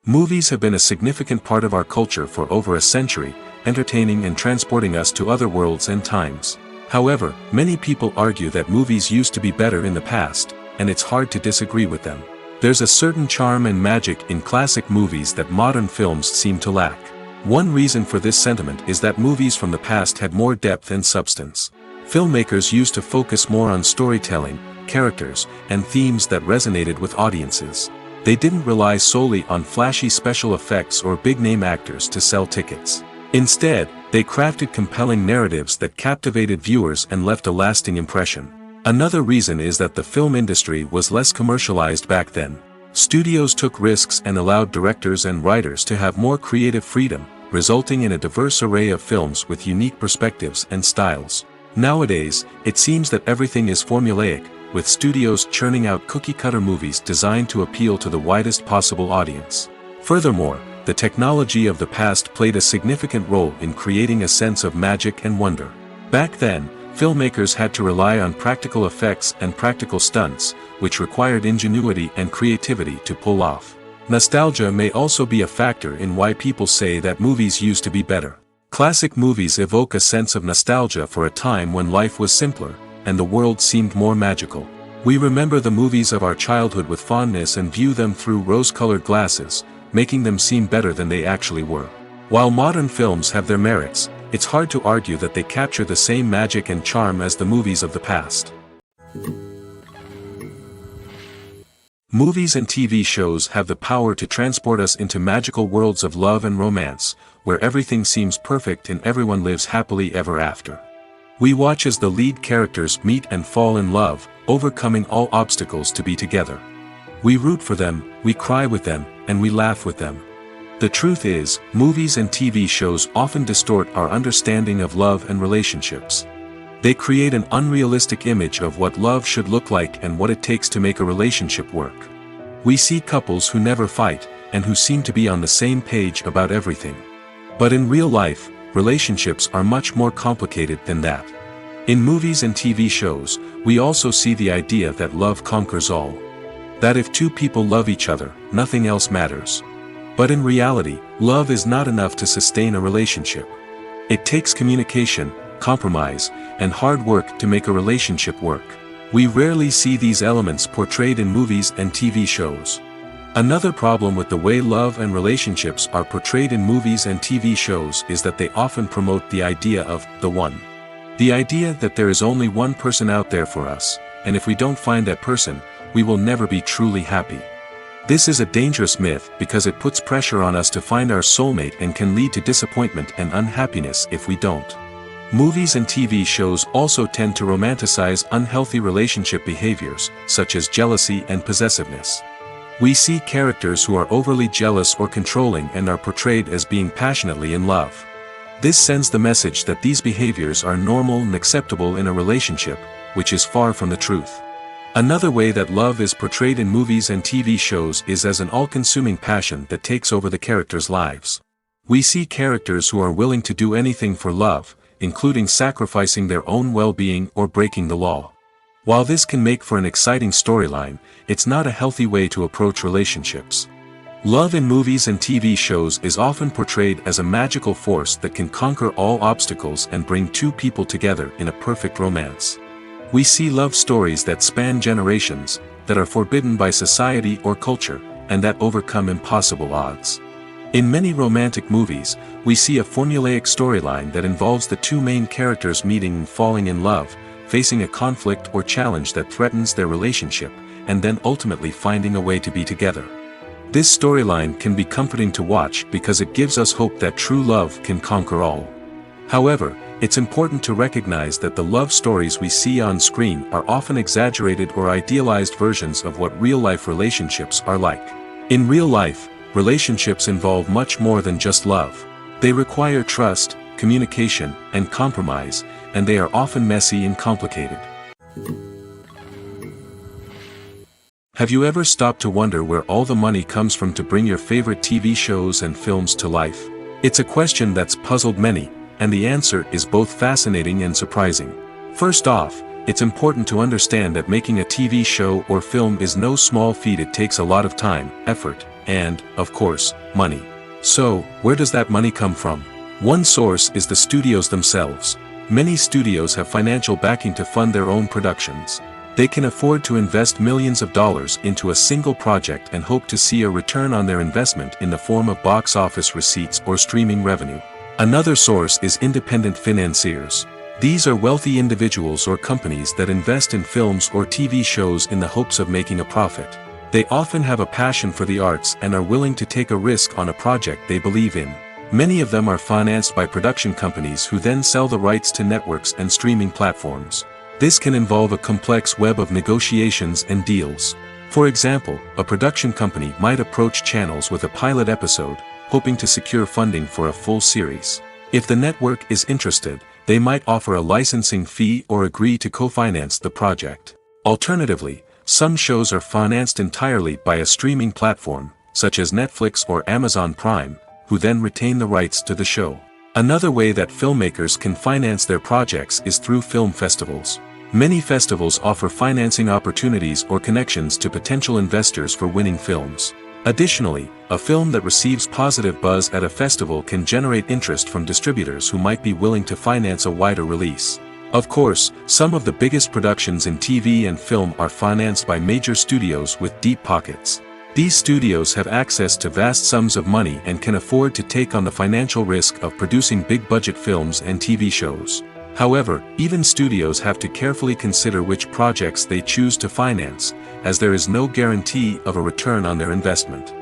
Movies have been a significant part of our culture for over a century, entertaining and transporting us to other worlds and times. However, many people argue that movies used to be better in the past, and it's hard to disagree with them. There's a certain charm and magic in classic movies that modern films seem to lack. One reason for this sentiment is that movies from the past had more depth and substance. Filmmakers used to focus more on storytelling, characters, and themes that resonated with audiences. They didn't rely solely on flashy special effects or big-name actors to sell tickets. Instead, they crafted compelling narratives that captivated viewers and left a lasting impression. Another reason is that the film industry was less commercialized back then. Studios took risks and allowed directors and writers to have more creative freedom, resulting in a diverse array of films with unique perspectives and styles. Nowadays, it seems that everything is formulaic, with studios churning out cookie-cutter movies designed to appeal to the widest possible audience. Furthermore, the technology of the past played a significant role in creating a sense of magic and wonder. Back then, filmmakers had to rely on practical effects and practical stunts, which required ingenuity and creativity to pull off. Nostalgia may also be a factor in why people say that movies used to be better. Classic movies evoke a sense of nostalgia for a time when life was simpler, and the world seemed more magical. We remember the movies of our childhood with fondness and view them through rose-colored glasses, making them seem better than they actually were. While modern films have their merits, it's hard to argue that they capture the same magic and charm as the movies of the past. Movies and TV shows have the power to transport us into magical worlds of love and romance, where everything seems perfect and everyone lives happily ever after. We watch as the lead characters meet and fall in love, overcoming all obstacles to be together. We root for them, we cry with them, and we laugh with them. The truth is, movies and TV shows often distort our understanding of love and relationships. They create an unrealistic image of what love should look like and what it takes to make a relationship work. We see couples who never fight, and who seem to be on the same page about everything. But in real life, relationships are much more complicated than that. In movies and TV shows, we also see the idea that love conquers all. That if two people love each other, nothing else matters. But in reality, love is not enough to sustain a relationship. It takes communication, compromise, and hard work to make a relationship work. We rarely see these elements portrayed in movies and TV shows. Another problem with the way love and relationships are portrayed in movies and TV shows is that they often promote the idea of the one. The idea that there is only one person out there for us, and if we don't find that person, we will never be truly happy. This is a dangerous myth because it puts pressure on us to find our soulmate and can lead to disappointment and unhappiness if we don't. Movies and TV shows also tend to romanticize unhealthy relationship behaviors, such as jealousy and possessiveness. We see characters who are overly jealous or controlling and are portrayed as being passionately in love. This sends the message that these behaviors are normal and acceptable in a relationship, which is far from the truth. Another way that love is portrayed in movies and TV shows is as an all-consuming passion that takes over the characters' lives. We see characters who are willing to do anything for love, including sacrificing their own well-being or breaking the law. While this can make for an exciting storyline, it's not a healthy way to approach relationships. Love in movies and TV shows is often portrayed as a magical force that can conquer all obstacles and bring two people together in a perfect romance. We see love stories that span generations, that are forbidden by society or culture, and that overcome impossible odds. In many romantic movies, we see a formulaic storyline that involves the two main characters meeting and falling in love, facing a conflict or challenge that threatens their relationship, and then ultimately finding a way to be together. This storyline can be comforting to watch because it gives us hope that true love can conquer all. However, it's important to recognize that the love stories we see on screen are often exaggerated or idealized versions of what real-life relationships are like. In real life, relationships involve much more than just love. They require trust, communication, and compromise, and they are often messy and complicated. Have you ever stopped to wonder where all the money comes from to bring your favorite TV shows and films to life? It's a question that's puzzled many, and the answer is both fascinating and surprising. First off, it's important to understand that making a TV show or film is no small feat. It takes a lot of time, effort, and, of course, money. So, where does that money come from? One source is the studios themselves. Many studios have financial backing to fund their own productions. They can afford to invest millions of dollars into a single project and hope to see a return on their investment in the form of box office receipts or streaming revenue. Another source is independent financiers. These are wealthy individuals or companies that invest in films or TV shows in the hopes of making a profit. They often have a passion for the arts and are willing to take a risk on a project they believe in. Many of them are financed by production companies who then sell the rights to networks and streaming platforms. This can involve a complex web of negotiations and deals. For example, a production company might approach channels with a pilot episode, hoping to secure funding for a full series. If the network is interested, they might offer a licensing fee or agree to co-finance the project. Alternatively, some shows are financed entirely by a streaming platform, such as Netflix or Amazon Prime, who then retain the rights to the show. Another way that filmmakers can finance their projects is through film festivals. Many festivals offer financing opportunities or connections to potential investors for winning films. Additionally, a film that receives positive buzz at a festival can generate interest from distributors who might be willing to finance a wider release. Of course, some of the biggest productions in TV and film are financed by major studios with deep pockets. These studios have access to vast sums of money and can afford to take on the financial risk of producing big-budget films and TV shows. However, even studios have to carefully consider which projects they choose to finance, as there is no guarantee of a return on their investment.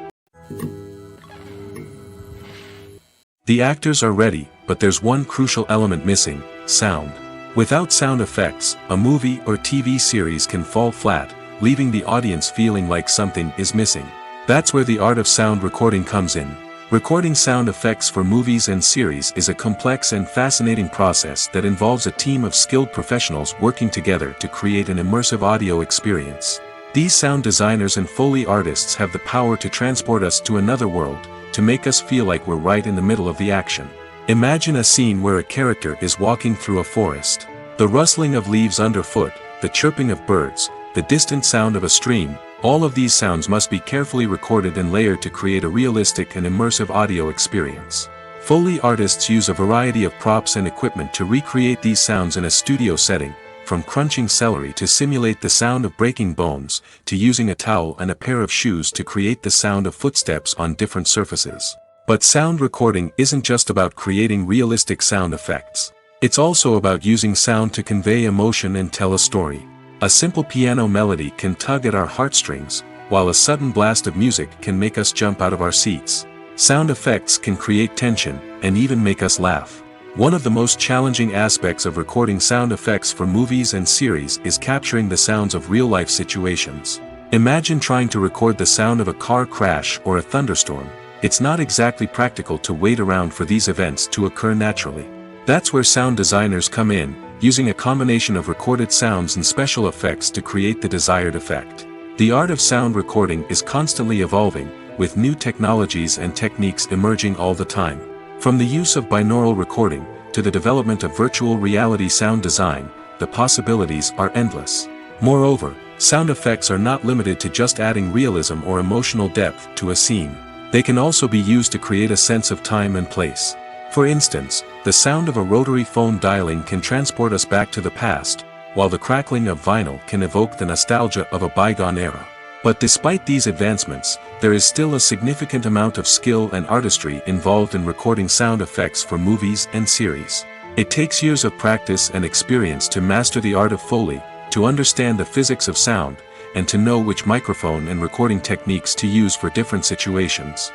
The actors are ready, but there's one crucial element missing: sound. Without sound effects, a movie or TV series can fall flat, leaving the audience feeling like something is missing. That's where the art of sound recording comes in. Recording sound effects for movies and series is a complex and fascinating process that involves a team of skilled professionals working together to create an immersive audio experience. These sound designers and Foley artists have the power to transport us to another world, to make us feel like we're right in the middle of the action. Imagine a scene where a character is walking through a forest. The rustling of leaves underfoot, the chirping of birds, the distant sound of a stream, all of these sounds must be carefully recorded and layered to create a realistic and immersive audio experience. Foley artists use a variety of props and equipment to recreate these sounds in a studio setting, from crunching celery to simulate the sound of breaking bones, to using a towel and a pair of shoes to create the sound of footsteps on different surfaces. But sound recording isn't just about creating realistic sound effects. It's also about using sound to convey emotion and tell a story. A simple piano melody can tug at our heartstrings, while a sudden blast of music can make us jump out of our seats. Sound effects can create tension, and even make us laugh. One of the most challenging aspects of recording sound effects for movies and series is capturing the sounds of real-life situations. Imagine trying to record the sound of a car crash or a thunderstorm. It's not exactly practical to wait around for these events to occur naturally. That's where sound designers come in, using a combination of recorded sounds and special effects to create the desired effect. The art of sound recording is constantly evolving, with new technologies and techniques emerging all the time. From the use of binaural recording, to the development of virtual reality sound design, the possibilities are endless. Moreover, sound effects are not limited to just adding realism or emotional depth to a scene. They can also be used to create a sense of time and place. For instance, the sound of a rotary phone dialing can transport us back to the past, while the crackling of vinyl can evoke the nostalgia of a bygone era. But despite these advancements, there is still a significant amount of skill and artistry involved in recording sound effects for movies and series. It takes years of practice and experience to master the art of Foley, to understand the physics of sound, and to know which microphone and recording techniques to use for different situations.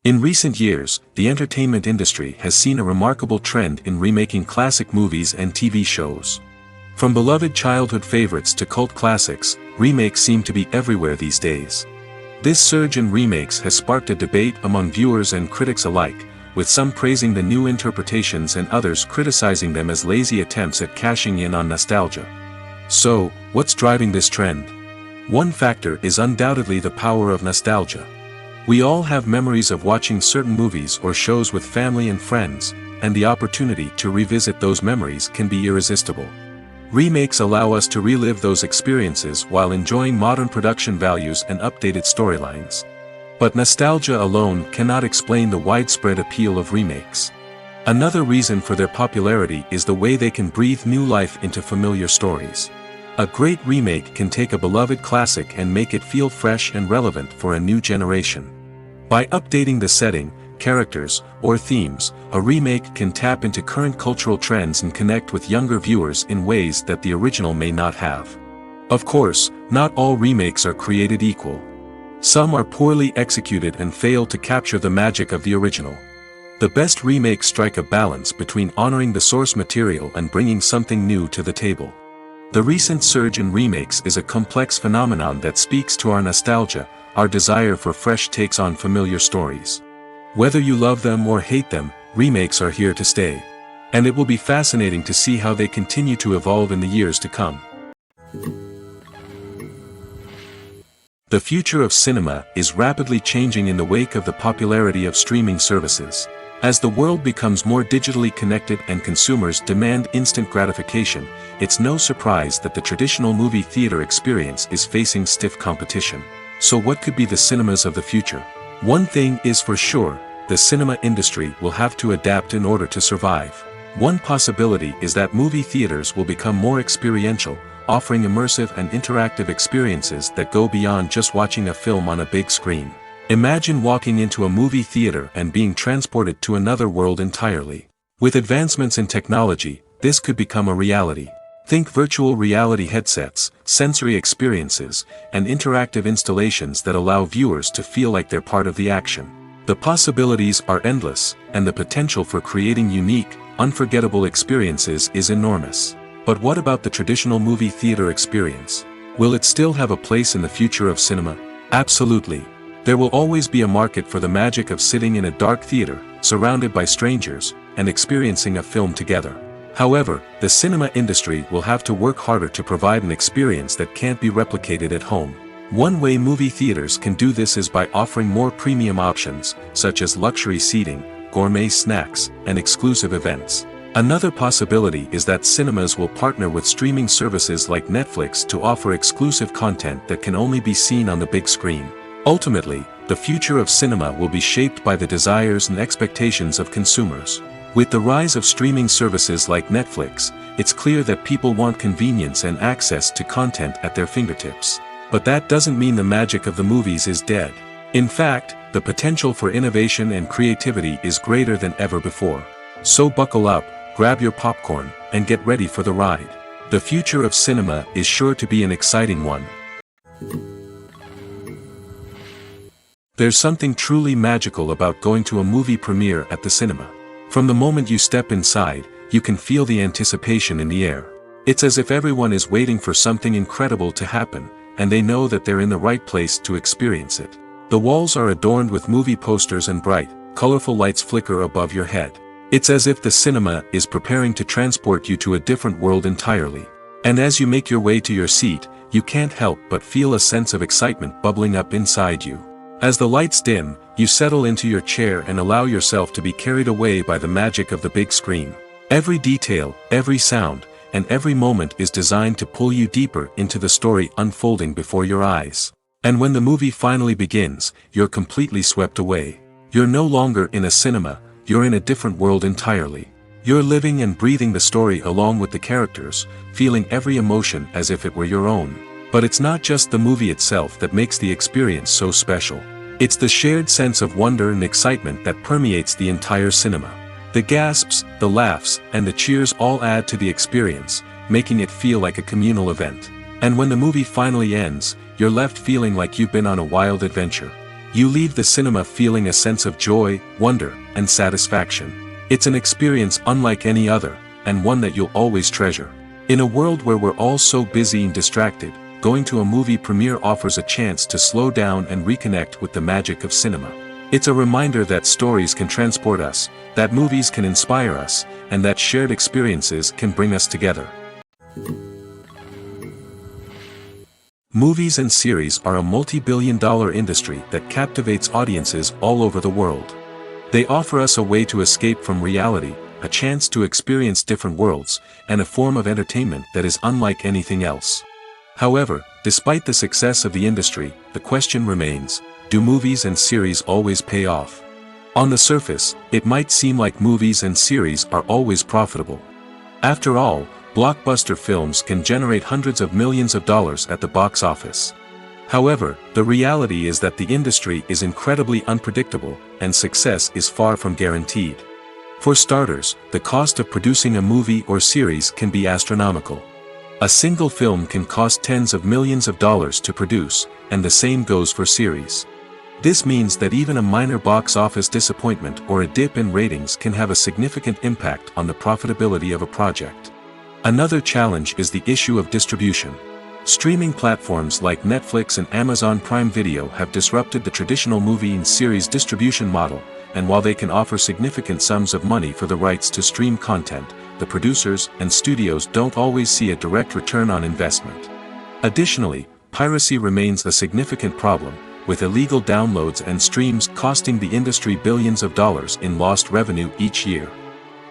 In recent years, the entertainment industry has seen a remarkable trend in remaking classic movies and TV shows. From beloved childhood favorites to cult classics, remakes seem to be everywhere these days. This surge in remakes has sparked a debate among viewers and critics alike, with some praising the new interpretations and others criticizing them as lazy attempts at cashing in on nostalgia. So, what's driving this trend? One factor is undoubtedly the power of nostalgia. We all have memories of watching certain movies or shows with family and friends, and the opportunity to revisit those memories can be irresistible. Remakes allow us to relive those experiences while enjoying modern production values and updated storylines. But nostalgia alone cannot explain the widespread appeal of remakes. Another reason for their popularity is the way they can breathe new life into familiar stories. A great remake can take a beloved classic and make it feel fresh and relevant for a new generation. By updating the setting, characters, or themes, a remake can tap into current cultural trends and connect with younger viewers in ways that the original may not have. Of course, not all remakes are created equal. Some are poorly executed and fail to capture the magic of the original. The best remakes strike a balance between honoring the source material and bringing something new to the table. The recent surge in remakes is a complex phenomenon that speaks to our nostalgia, our desire for fresh takes on familiar stories. Whether you love them or hate them, remakes are here to stay. And it will be fascinating to see how they continue to evolve in the years to come. The future of cinema is rapidly changing in the wake of the popularity of streaming services. As the world becomes more digitally connected and consumers demand instant gratification, it's no surprise that the traditional movie theater experience is facing stiff competition. So what could be the cinemas of the future? One thing is for sure, the cinema industry will have to adapt in order to survive. One possibility is that movie theaters will become more experiential, offering immersive and interactive experiences that go beyond just watching a film on a big screen. Imagine walking into a movie theater and being transported to another world entirely. With advancements in technology, this could become a reality. Think virtual reality headsets, sensory experiences, and interactive installations that allow viewers to feel like they're part of the action. The possibilities are endless, and the potential for creating unique, unforgettable experiences is enormous. But what about the traditional movie theater experience? Will it still have a place in the future of cinema? Absolutely. There will always be a market for the magic of sitting in a dark theater, surrounded by strangers, and experiencing a film together. However, the cinema industry will have to work harder to provide an experience that can't be replicated at home. One way movie theaters can do this is by offering more premium options, such as luxury seating, gourmet snacks, and exclusive events. Another possibility is that cinemas will partner with streaming services like Netflix to offer exclusive content that can only be seen on the big screen. Ultimately, the future of cinema will be shaped by the desires and expectations of consumers. With the rise of streaming services like Netflix, it's clear that people want convenience and access to content at their fingertips. But that doesn't mean the magic of the movies is dead. In fact, the potential for innovation and creativity is greater than ever before. So buckle up, grab your popcorn, and get ready for the ride. The future of cinema is sure to be an exciting one. There's something truly magical about going to a movie premiere at the cinema. From the moment you step inside, you can feel the anticipation in the air. It's as if everyone is waiting for something incredible to happen, and they know that they're in the right place to experience it. The walls are adorned with movie posters and bright, colorful lights flicker above your head. It's as if the cinema is preparing to transport you to a different world entirely. And as you make your way to your seat, you can't help but feel a sense of excitement bubbling up inside you. As the lights dim, you settle into your chair and allow yourself to be carried away by the magic of the big screen. Every detail, every sound, and every moment is designed to pull you deeper into the story unfolding before your eyes. And when the movie finally begins, you're completely swept away. You're no longer in a cinema, you're in a different world entirely. You're living and breathing the story along with the characters, feeling every emotion as if it were your own. But it's not just the movie itself that makes the experience so special. It's the shared sense of wonder and excitement that permeates the entire cinema. The gasps, the laughs, and the cheers all add to the experience, making it feel like a communal event. And when the movie finally ends, you're left feeling like you've been on a wild adventure. You leave the cinema feeling a sense of joy, wonder, and satisfaction. It's an experience unlike any other, and one that you'll always treasure. In a world where we're all so busy and distracted, going to a movie premiere offers a chance to slow down and reconnect with the magic of cinema. It's a reminder that stories can transport us, that movies can inspire us, and that shared experiences can bring us together. Movies and series are a multi-billion-dollar industry that captivates audiences all over the world. They offer us a way to escape from reality, a chance to experience different worlds, and a form of entertainment that is unlike anything else. However, despite the success of the industry, the question remains, do movies and series always pay off? On the surface, it might seem like movies and series are always profitable. After all, blockbuster films can generate hundreds of millions of dollars at the box office. However, the reality is that the industry is incredibly unpredictable, and success is far from guaranteed. For starters, the cost of producing a movie or series can be astronomical. A single film can cost tens of millions of dollars to produce, and the same goes for series. This means that even a minor box office disappointment or a dip in ratings can have a significant impact on the profitability of a project. Another challenge is the issue of distribution. Streaming platforms like Netflix and Amazon Prime Video have disrupted the traditional movie and series distribution model, and while they can offer significant sums of money for the rights to stream content, the producers and studios don't always see a direct return on investment. Additionally, piracy remains a significant problem, with illegal downloads and streams costing the industry billions of dollars in lost revenue each year.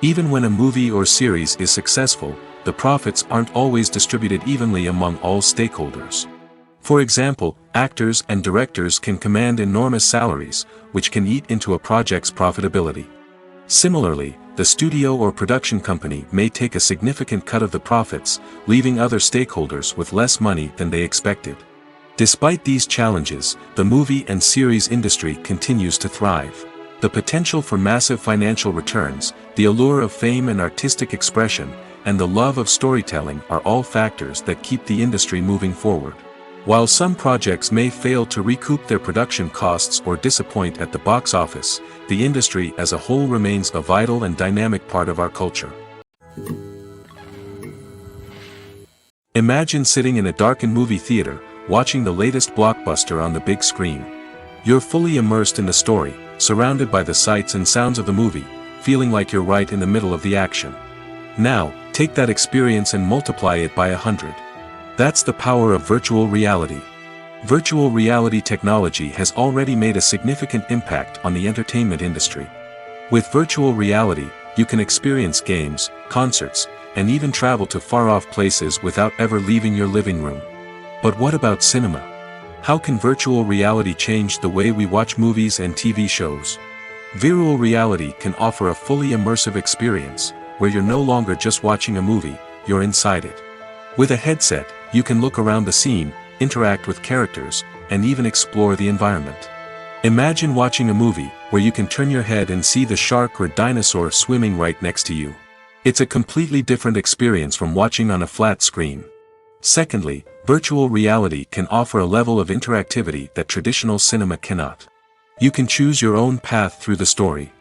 Even when a movie or series is successful, the profits aren't always distributed evenly among all stakeholders. For example, actors and directors can command enormous salaries, which can eat into a project's profitability. Similarly, the studio or production company may take a significant cut of the profits, leaving other stakeholders with less money than they expected. Despite these challenges, the movie and series industry continues to thrive. The potential for massive financial returns, the allure of fame and artistic expression, and the love of storytelling are all factors that keep the industry moving forward. While some projects may fail to recoup their production costs or disappoint at the box office, the industry as a whole remains a vital and dynamic part of our culture. Imagine sitting in a darkened movie theater, watching the latest blockbuster on the big screen. You're fully immersed in the story, surrounded by the sights and sounds of the movie, feeling like you're right in the middle of the action. Now, take that experience and multiply it by 100. That's the power of virtual reality. Virtual reality technology has already made a significant impact on the entertainment industry. With virtual reality, you can experience games, concerts, and even travel to far-off places without ever leaving your living room. But what about cinema? How can virtual reality change the way we watch movies and TV shows? Virtual reality can offer a fully immersive experience, where you're no longer just watching a movie, you're inside it. With a headset, you can look around the scene, interact with characters, and even explore the environment. Imagine watching a movie where you can turn your head and see the shark or dinosaur swimming right next to you. It's a completely different experience from watching on a flat screen. Secondly, virtual reality can offer a level of interactivity that traditional cinema cannot. You can choose your own path through the story.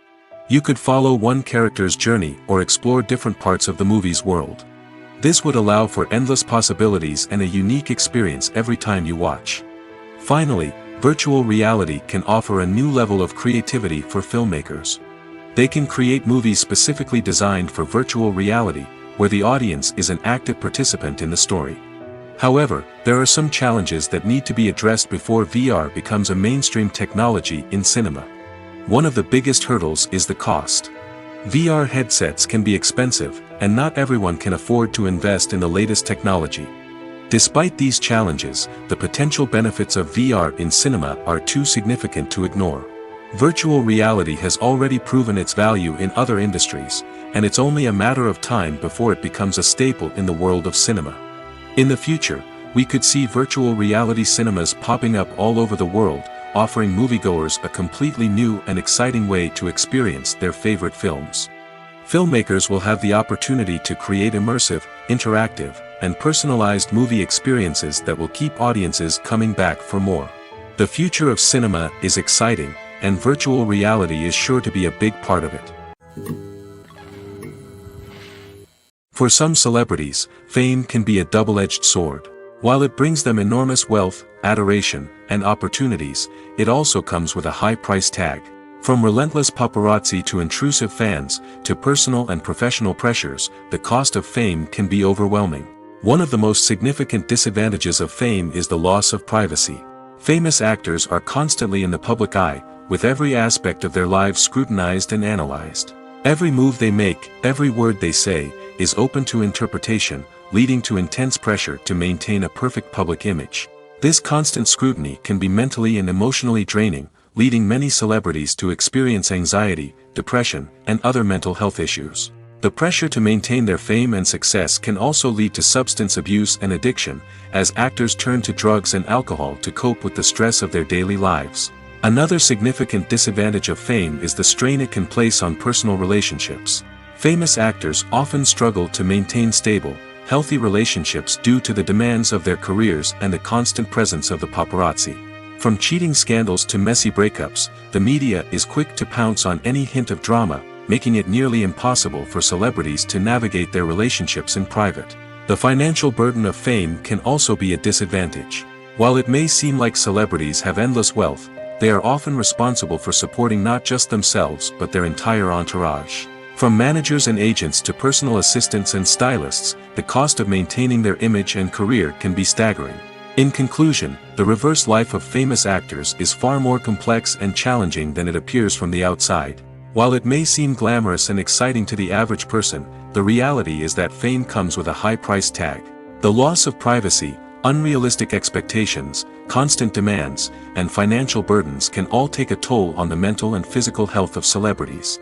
You could follow one character's journey or explore different parts of the movie's world. This would allow for endless possibilities and a unique experience every time you watch. Finally, virtual reality can offer a new level of creativity for filmmakers. They can create movies specifically designed for virtual reality, where the audience is an active participant in the story. However, there are some challenges that need to be addressed before VR becomes a mainstream technology in cinema. One of the biggest hurdles is the cost. VR headsets can be expensive, and not everyone can afford to invest in the latest technology. Despite these challenges, the potential benefits of VR in cinema are too significant to ignore. Virtual reality has already proven its value in other industries, and it's only a matter of time before it becomes a staple in the world of cinema. In the future, we could see virtual reality cinemas popping up all over the world, offering moviegoers a completely new and exciting way to experience their favorite films. Filmmakers will have the opportunity to create immersive, interactive, and personalized movie experiences that will keep audiences coming back for more. The future of cinema is exciting, and virtual reality is sure to be a big part of it. For some celebrities, fame can be a double-edged sword. While it brings them enormous wealth, adoration, and opportunities, it also comes with a high price tag. From relentless paparazzi to intrusive fans, to personal and professional pressures, the cost of fame can be overwhelming. One of the most significant disadvantages of fame is the loss of privacy. Famous actors are constantly in the public eye, with every aspect of their lives scrutinized and analyzed. Every move they make, every word they say, is open to interpretation, leading to intense pressure to maintain a perfect public image. This constant scrutiny can be mentally and emotionally draining, leading many celebrities to experience anxiety, depression, and other mental health issues. The pressure to maintain their fame and success can also lead to substance abuse and addiction, as actors turn to drugs and alcohol to cope with the stress of their daily lives. Another significant disadvantage of fame is the strain it can place on personal relationships. Famous actors often struggle to maintain stable, healthy relationships due to the demands of their careers and the constant presence of the paparazzi. From cheating scandals to messy breakups, the media is quick to pounce on any hint of drama, making it nearly impossible for celebrities to navigate their relationships in private. The financial burden of fame can also be a disadvantage. While it may seem like celebrities have endless wealth, they are often responsible for supporting not just themselves but their entire entourage. From managers and agents to personal assistants and stylists, the cost of maintaining their image and career can be staggering. In conclusion, the reverse life of famous actors is far more complex and challenging than it appears from the outside. While it may seem glamorous and exciting to the average person, the reality is that fame comes with a high price tag. The loss of privacy, unrealistic expectations, constant demands, and financial burdens can all take a toll on the mental and physical health of celebrities.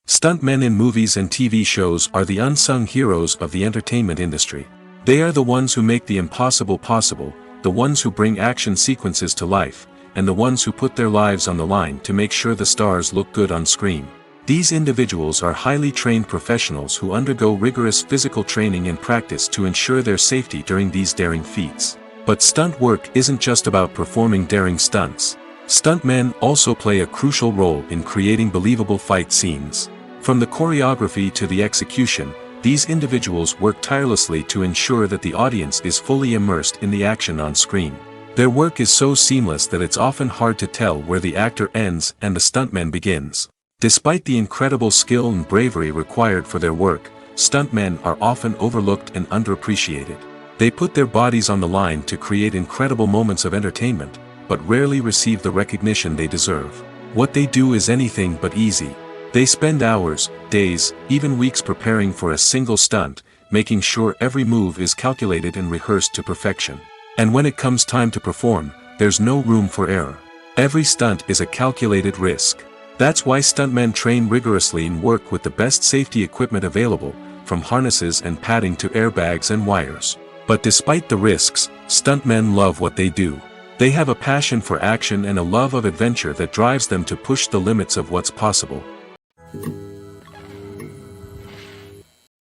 Stuntmen in movies and TV shows are the unsung heroes of the entertainment industry. They are the ones who make the impossible possible, the ones who bring action sequences to life, and the ones who put their lives on the line to make sure the stars look good on screen. These individuals are highly trained professionals who undergo rigorous physical training and practice to ensure their safety during these daring feats. But stunt work isn't just about performing daring stunts. Stuntmen also play a crucial role in creating believable fight scenes. From the choreography to the execution, these individuals work tirelessly to ensure that the audience is fully immersed in the action on screen. Their work is so seamless that it's often hard to tell where the actor ends and the stuntman begins. Despite the incredible skill and bravery required for their work, stuntmen are often overlooked and underappreciated. They put their bodies on the line to create incredible moments of entertainment, but rarely receive the recognition they deserve. What they do is anything but easy. They spend hours, days, even weeks preparing for a single stunt, making sure every move is calculated and rehearsed to perfection. And when it comes time to perform, there's no room for error. Every stunt is a calculated risk. That's why stuntmen train rigorously and work with the best safety equipment available, from harnesses and padding to airbags and wires. But despite the risks, stuntmen love what they do. They have a passion for action and a love of adventure that drives them to push the limits of what's possible.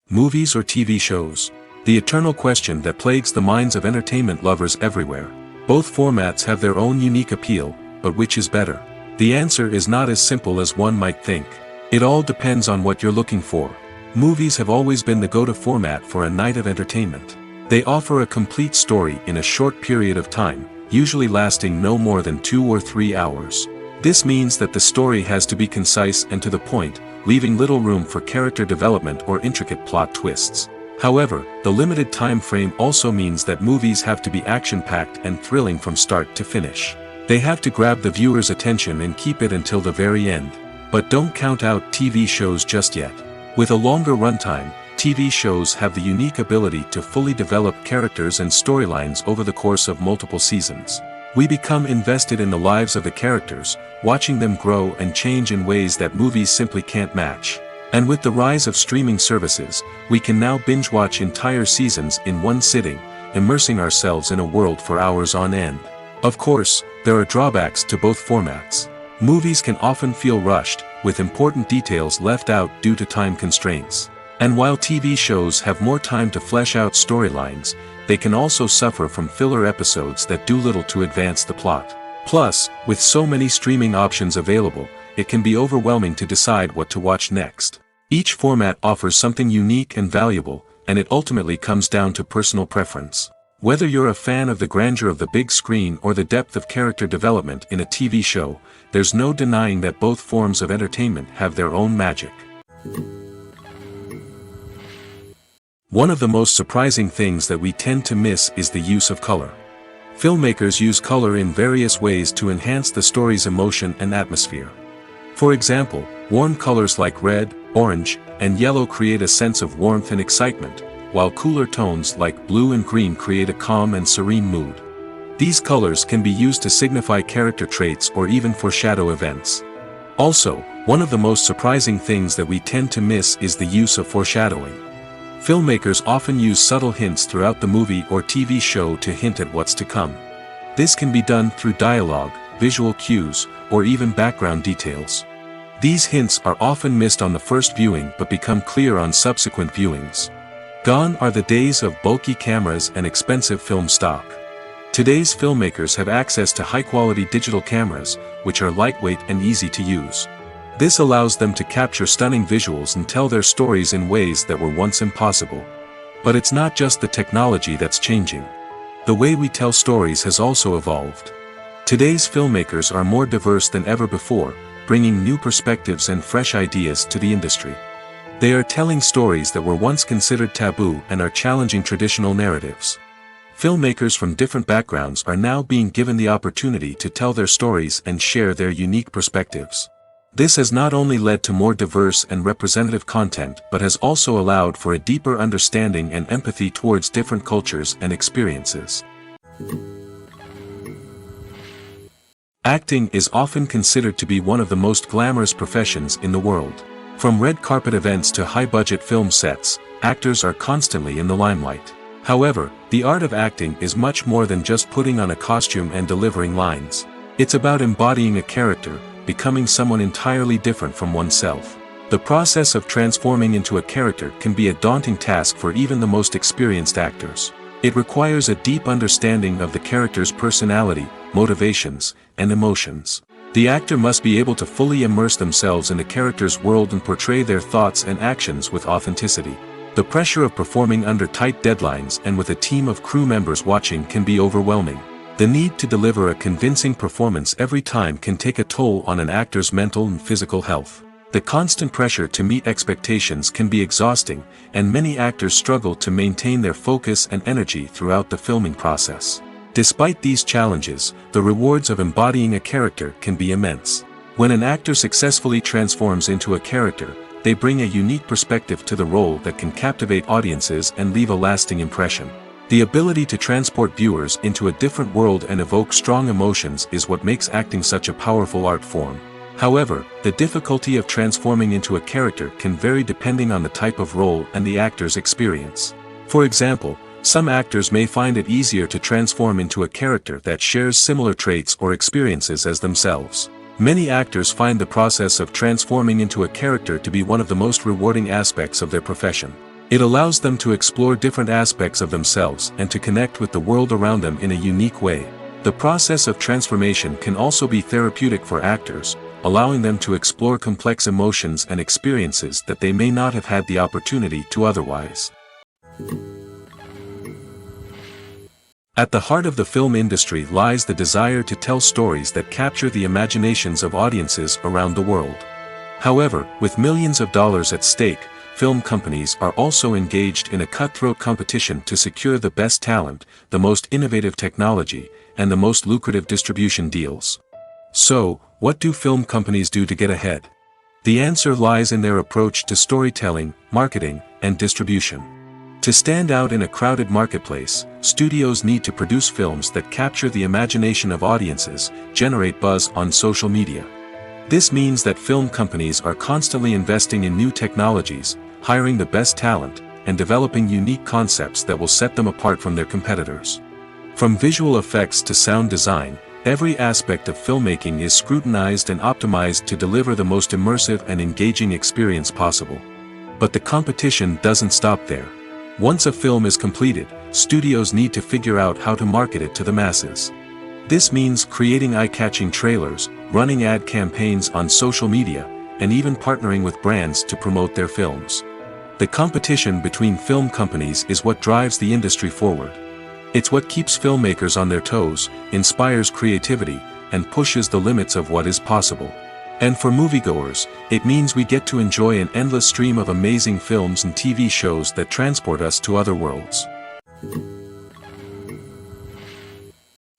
Movies or TV shows? The eternal question that plagues the minds of entertainment lovers everywhere. Both formats have their own unique appeal, but which is better? The answer is not as simple as one might think. It all depends on what you're looking for. Movies have always been the go-to format for a night of entertainment. They offer a complete story in a short period of time, usually lasting no more than 2 or 3 hours. This means that the story has to be concise and to the point, leaving little room for character development or intricate plot twists. However, the limited time frame also means that movies have to be action-packed and thrilling from start to finish. They have to grab the viewer's attention and keep it until the very end. But don't count out TV shows just yet. With a longer runtime, TV shows have the unique ability to fully develop characters and storylines over the course of multiple seasons. We become invested in the lives of the characters, watching them grow and change in ways that movies simply can't match. And with the rise of streaming services, we can now binge-watch entire seasons in one sitting, immersing ourselves in a world for hours on end. Of course, there are drawbacks to both formats. Movies can often feel rushed, with important details left out due to time constraints. And while TV shows have more time to flesh out storylines, they can also suffer from filler episodes that do little to advance the plot. Plus, with so many streaming options available, it can be overwhelming to decide what to watch next. Each format offers something unique and valuable, and it ultimately comes down to personal preference. Whether you're a fan of the grandeur of the big screen or the depth of character development in a TV show, there's no denying that both forms of entertainment have their own magic. One of the most surprising things that we tend to miss is the use of color. Filmmakers use color in various ways to enhance the story's emotion and atmosphere. For example, warm colors like red, orange, and yellow create a sense of warmth and excitement, while cooler tones like blue and green create a calm and serene mood. These colors can be used to signify character traits or even foreshadow events. Also, one of the most surprising things that we tend to miss is the use of foreshadowing. Filmmakers often use subtle hints throughout the movie or TV show to hint at what's to come. This can be done through dialogue, visual cues, or even background details. These hints are often missed on the first viewing but become clear on subsequent viewings. Gone are the days of bulky cameras and expensive film stock. Today's filmmakers have access to high-quality digital cameras, which are lightweight and easy to use. This allows them to capture stunning visuals and tell their stories in ways that were once impossible. But it's not just the technology that's changing. The way we tell stories has also evolved. Today's filmmakers are more diverse than ever before, bringing new perspectives and fresh ideas to the industry. They are telling stories that were once considered taboo and are challenging traditional narratives. Filmmakers from different backgrounds are now being given the opportunity to tell their stories and share their unique perspectives. This has not only led to more diverse and representative content but has also allowed for a deeper understanding and empathy towards different cultures and experiences. Acting is often considered to be one of the most glamorous professions in the world. From red carpet events to high-budget film sets, actors are constantly in the limelight. However, the art of acting is much more than just putting on a costume and delivering lines. It's about embodying a character, becoming someone entirely different from oneself. The process of transforming into a character can be a daunting task for even the most experienced actors. It requires a deep understanding of the character's personality, motivations, and emotions. The actor must be able to fully immerse themselves in the character's world and portray their thoughts and actions with authenticity. The pressure of performing under tight deadlines and with a team of crew members watching can be overwhelming. The need to deliver a convincing performance every time can take a toll on an actor's mental and physical health. The constant pressure to meet expectations can be exhausting, and many actors struggle to maintain their focus and energy throughout the filming process. Despite these challenges, the rewards of embodying a character can be immense. When an actor successfully transforms into a character, they bring a unique perspective to the role that can captivate audiences and leave a lasting impression. The ability to transport viewers into a different world and evoke strong emotions is what makes acting such a powerful art form. However, the difficulty of transforming into a character can vary depending on the type of role and the actor's experience. For example, some actors may find it easier to transform into a character that shares similar traits or experiences as themselves. Many actors find the process of transforming into a character to be one of the most rewarding aspects of their profession. It allows them to explore different aspects of themselves and to connect with the world around them in a unique way. The process of transformation can also be therapeutic for actors, allowing them to explore complex emotions and experiences that they may not have had the opportunity to otherwise. At the heart of the film industry lies the desire to tell stories that capture the imaginations of audiences around the world. However, with millions of dollars at stake, film companies are also engaged in a cutthroat competition to secure the best talent, the most innovative technology, and the most lucrative distribution deals. So, what do film companies do to get ahead? The answer lies in their approach to storytelling, marketing, and distribution. To stand out in a crowded marketplace, studios need to produce films that capture the imagination of audiences, generate buzz on social media. This means that film companies are constantly investing in new technologies, hiring the best talent, and developing unique concepts that will set them apart from their competitors. From visual effects to sound design, every aspect of filmmaking is scrutinized and optimized to deliver the most immersive and engaging experience possible. But the competition doesn't stop there. Once a film is completed, studios need to figure out how to market it to the masses. This means creating eye-catching trailers, running ad campaigns on social media, and even partnering with brands to promote their films. The competition between film companies is what drives the industry forward. It's what keeps filmmakers on their toes, inspires creativity, and pushes the limits of what is possible. And for moviegoers, it means we get to enjoy an endless stream of amazing films and TV shows that transport us to other worlds.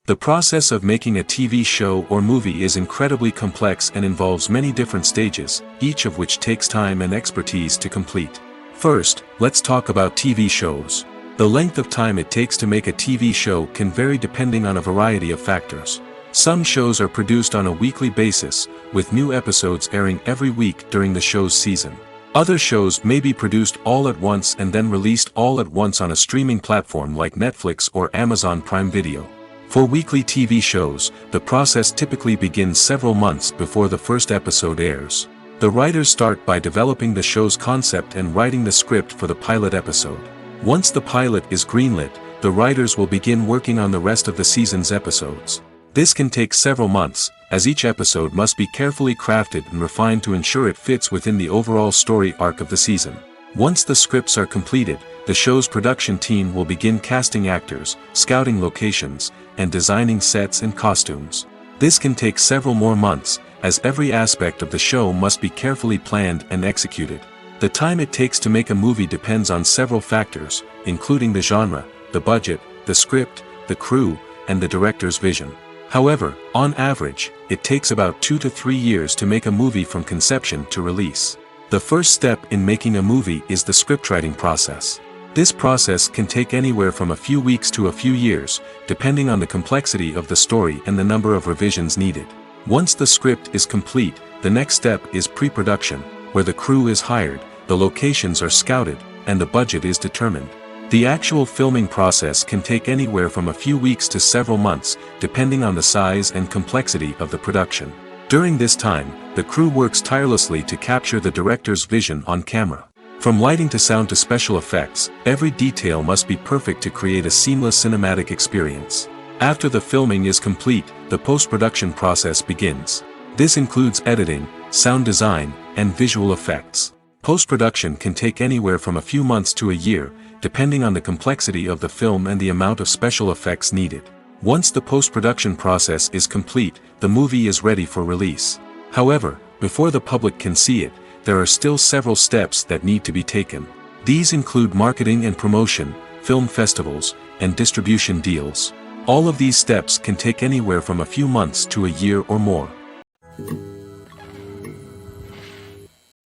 The process of making a TV show or movie is incredibly complex and involves many different stages, each of which takes time and expertise to complete. First, let's talk about TV shows. The length of time it takes to make a TV show can vary depending on a variety of factors. Some shows are produced on a weekly basis, with new episodes airing every week during the show's season. Other shows may be produced all at once and then released all at once on a streaming platform like Netflix or Amazon Prime Video. For weekly TV shows, the process typically begins several months before the first episode airs. The writers start by developing the show's concept and writing the script for the pilot episode. Once the pilot is greenlit, the writers will begin working on the rest of the season's episodes. This can take several months, as each episode must be carefully crafted and refined to ensure it fits within the overall story arc of the season. Once the scripts are completed, the show's production team will begin casting actors, scouting locations, and designing sets and costumes. This can take several more months, as every aspect of the show must be carefully planned and executed. The time it takes to make a movie depends on several factors, including the genre, the budget, the script, the crew, and the director's vision. However, on average, it takes about 2 to 3 years to make a movie from conception to release. The first step in making a movie is the scriptwriting process. This process can take anywhere from a few weeks to a few years, depending on the complexity of the story and the number of revisions needed. Once the script is complete, the next step is pre-production, where the crew is hired, the locations are scouted, and the budget is determined. The actual filming process can take anywhere from a few weeks to several months, depending on the size and complexity of the production. During this time, the crew works tirelessly to capture the director's vision on camera. From lighting to sound to special effects, every detail must be perfect to create a seamless cinematic experience. After the filming is complete, the post-production process begins. This includes editing, sound design, and visual effects. Post-production can take anywhere from a few months to a year, depending on the complexity of the film and the amount of special effects needed. Once the post-production process is complete, the movie is ready for release. However, before the public can see it, there are still several steps that need to be taken. These include marketing and promotion, film festivals, and distribution deals. All of these steps can take anywhere from a few months to a year or more.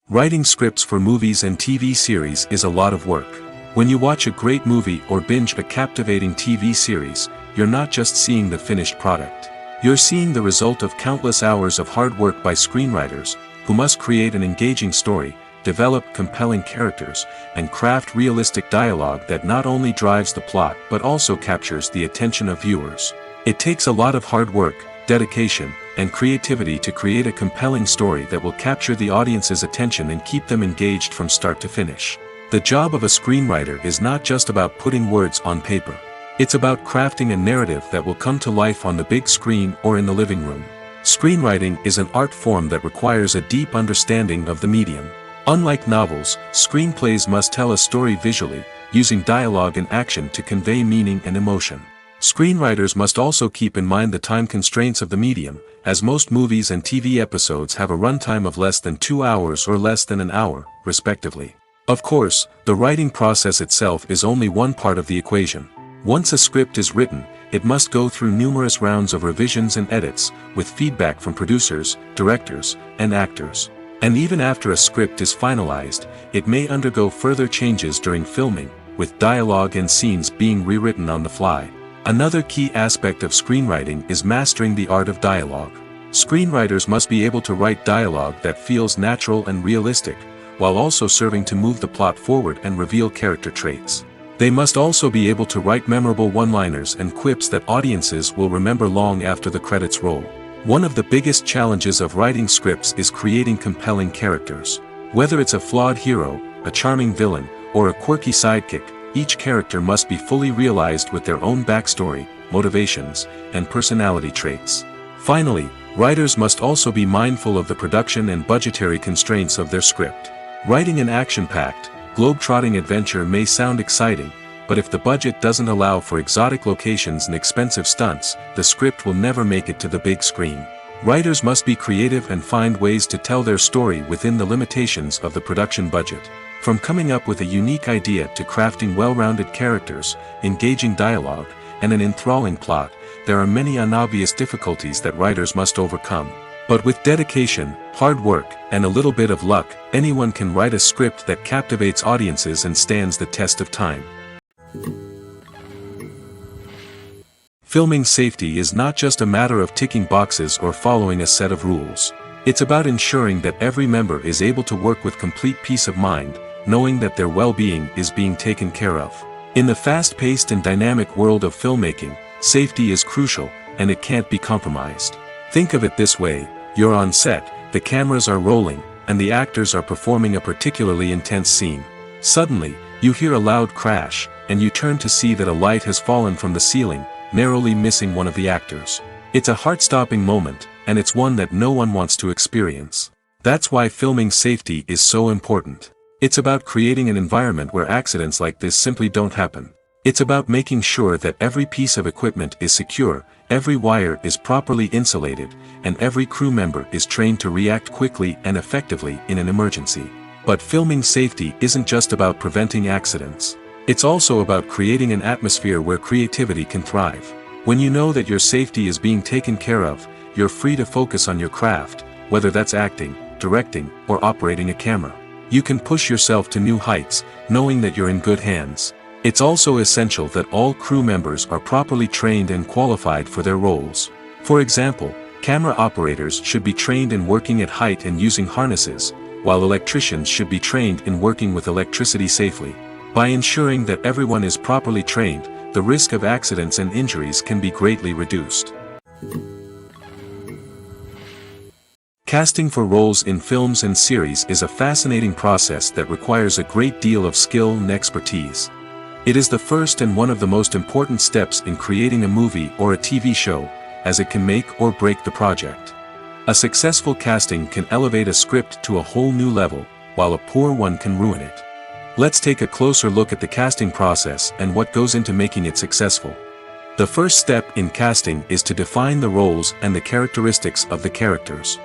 Writing scripts for movies and TV series is a lot of work. When you watch a great movie or binge a captivating TV series, you're not just seeing the finished product. You're seeing the result of countless hours of hard work by screenwriters, who must create an engaging story, develop compelling characters, and craft realistic dialogue that not only drives the plot but also captures the attention of viewers. It takes a lot of hard work, dedication, and creativity to create a compelling story that will capture the audience's attention and keep them engaged from start to finish. The job of a screenwriter is not just about putting words on paper. It's about crafting a narrative that will come to life on the big screen or in the living room. Screenwriting is an art form that requires a deep understanding of the medium. Unlike novels, screenplays must tell a story visually, using dialogue and action to convey meaning and emotion. Screenwriters must also keep in mind the time constraints of the medium, as most movies and TV episodes have a runtime of less than 2 hours or less than an hour, respectively. Of course, the writing process itself is only one part of the equation. Once a script is written, it must go through numerous rounds of revisions and edits, with feedback from producers, directors, and actors. And even after a script is finalized, it may undergo further changes during filming, with dialogue and scenes being rewritten on the fly. Another key aspect of screenwriting is mastering the art of dialogue. Screenwriters must be able to write dialogue that feels natural and realistic, while also serving to move the plot forward and reveal character traits. They must also be able to write memorable one-liners and quips that audiences will remember long after the credits roll. One of the biggest challenges of writing scripts is creating compelling characters. Whether it's a flawed hero, a charming villain, or a quirky sidekick, each character must be fully realized with their own backstory, motivations, and personality traits. Finally, writers must also be mindful of the production and budgetary constraints of their script. Writing an action-packed, globe-trotting adventure may sound exciting, but if the budget doesn't allow for exotic locations and expensive stunts, the script will never make it to the big screen. Writers must be creative and find ways to tell their story within the limitations of the production budget. From coming up with a unique idea to crafting well-rounded characters, engaging dialogue, and an enthralling plot, there are many unobvious difficulties that writers must overcome. But with dedication, hard work, and a little bit of luck, anyone can write a script that captivates audiences and stands the test of time. Filming safety is not just a matter of ticking boxes or following a set of rules. It's about ensuring that every member is able to work with complete peace of mind, knowing that their well-being is being taken care of. In the fast-paced and dynamic world of filmmaking, safety is crucial, and it can't be compromised. Think of it this way: you're on set, the cameras are rolling, and the actors are performing a particularly intense scene. Suddenly, you hear a loud crash, and you turn to see that a light has fallen from the ceiling, narrowly missing one of the actors. It's a heart-stopping moment, and it's one that no one wants to experience. That's why filming safety is so important. It's about creating an environment where accidents like this simply don't happen. It's about making sure that every piece of equipment is secure, every wire is properly insulated, and every crew member is trained to react quickly and effectively in an emergency. But filming safety isn't just about preventing accidents. It's also about creating an atmosphere where creativity can thrive. When you know that your safety is being taken care of, you're free to focus on your craft, whether that's acting, directing, or operating a camera. You can push yourself to new heights, knowing that you're in good hands. It's also essential that all crew members are properly trained and qualified for their roles. For example, camera operators should be trained in working at height and using harnesses, while electricians should be trained in working with electricity safely. By ensuring that everyone is properly trained, the risk of accidents and injuries can be greatly reduced. Casting for roles in films and series is a fascinating process that requires a great deal of skill and expertise. It is the first and one of the most important steps in creating a movie or a TV show, as it can make or break the project. A successful casting can elevate a script to a whole new level, while a poor one can ruin it. Let's take a closer look at the casting process and what goes into making it successful. The first step in casting is to define the roles and the characteristics of the characters.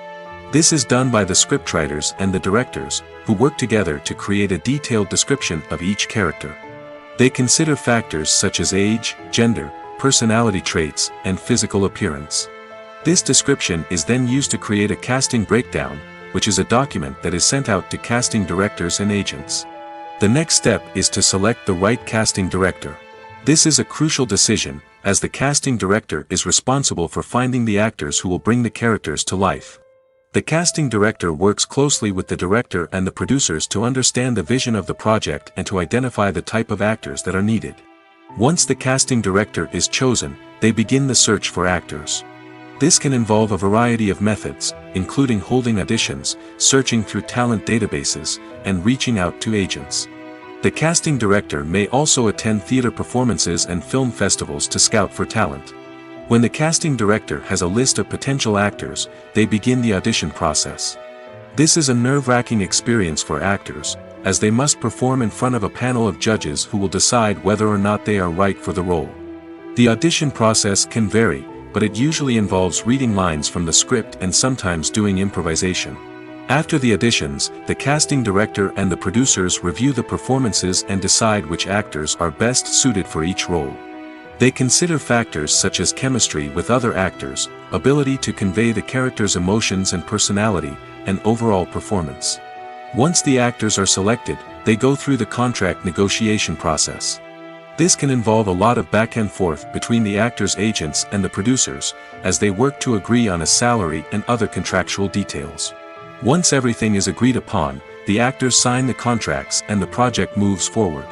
This is done by the scriptwriters and the directors, who work together to create a detailed description of each character. They consider factors such as age, gender, personality traits, and physical appearance. This description is then used to create a casting breakdown, which is a document that is sent out to casting directors and agents. The next step is to select the right casting director. This is a crucial decision, as the casting director is responsible for finding the actors who will bring the characters to life. The casting director works closely with the director and the producers to understand the vision of the project and to identify the type of actors that are needed. Once the casting director is chosen, they begin the search for actors. This can involve a variety of methods, including holding auditions, searching through talent databases, and reaching out to agents. The casting director may also attend theater performances and film festivals to scout for talent. When the casting director has a list of potential actors, they begin the audition process. This is a nerve-wracking experience for actors, as they must perform in front of a panel of judges who will decide whether or not they are right for the role. The audition process can vary, but it usually involves reading lines from the script and sometimes doing improvisation. After the auditions, the casting director and the producers review the performances and decide which actors are best suited for each role. They consider factors such as chemistry with other actors, ability to convey the character's emotions and personality, and overall performance. Once the actors are selected, they go through the contract negotiation process. This can involve a lot of back and forth between the actors' agents and the producers, as they work to agree on a salary and other contractual details. Once everything is agreed upon, the actors sign the contracts and the project moves forward.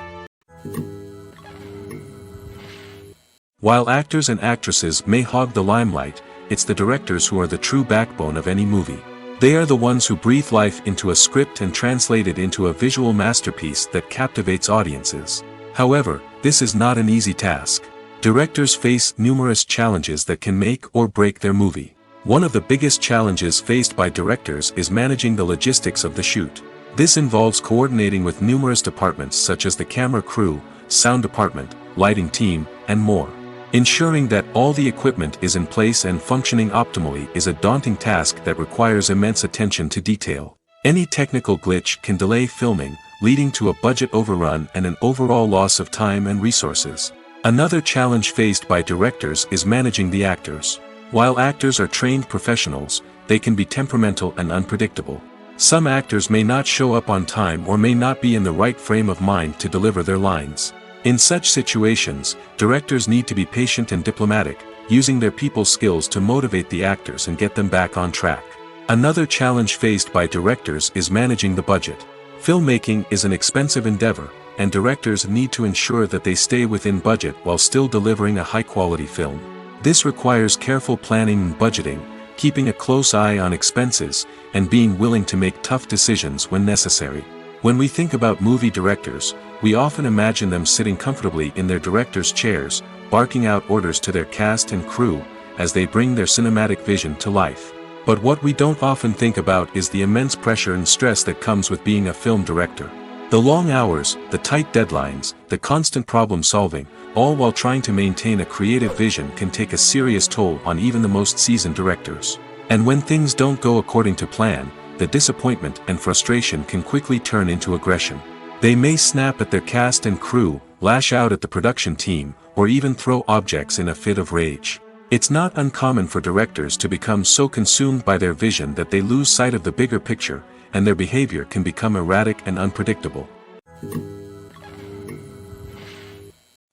While actors and actresses may hog the limelight, it's the directors who are the true backbone of any movie. They are the ones who breathe life into a script and translate it into a visual masterpiece that captivates audiences. However, this is not an easy task. Directors face numerous challenges that can make or break their movie. One of the biggest challenges faced by directors is managing the logistics of the shoot. This involves coordinating with numerous departments such as the camera crew, sound department, lighting team, and more. Ensuring that all the equipment is in place and functioning optimally is a daunting task that requires immense attention to detail. Any technical glitch can delay filming, leading to a budget overrun and an overall loss of time and resources. Another challenge faced by directors is managing the actors. While actors are trained professionals, they can be temperamental and unpredictable. Some actors may not show up on time or may not be in the right frame of mind to deliver their lines. In such situations, directors need to be patient and diplomatic, using their people skills to motivate the actors and get them back on track. Another challenge faced by directors is managing the budget. Filmmaking is an expensive endeavor, and directors need to ensure that they stay within budget while still delivering a high-quality film. This requires careful planning and budgeting, keeping a close eye on expenses, and being willing to make tough decisions when necessary. When we think about movie directors, we often imagine them sitting comfortably in their director's chairs, barking out orders to their cast and crew, as they bring their cinematic vision to life. But what we don't often think about is the immense pressure and stress that comes with being a film director. The long hours, the tight deadlines, the constant problem solving, all while trying to maintain a creative vision can take a serious toll on even the most seasoned directors. And when things don't go according to plan, the disappointment and frustration can quickly turn into aggression. They may snap at their cast and crew, lash out at the production team, or even throw objects in a fit of rage. It's not uncommon for directors to become so consumed by their vision that they lose sight of the bigger picture, and their behavior can become erratic and unpredictable.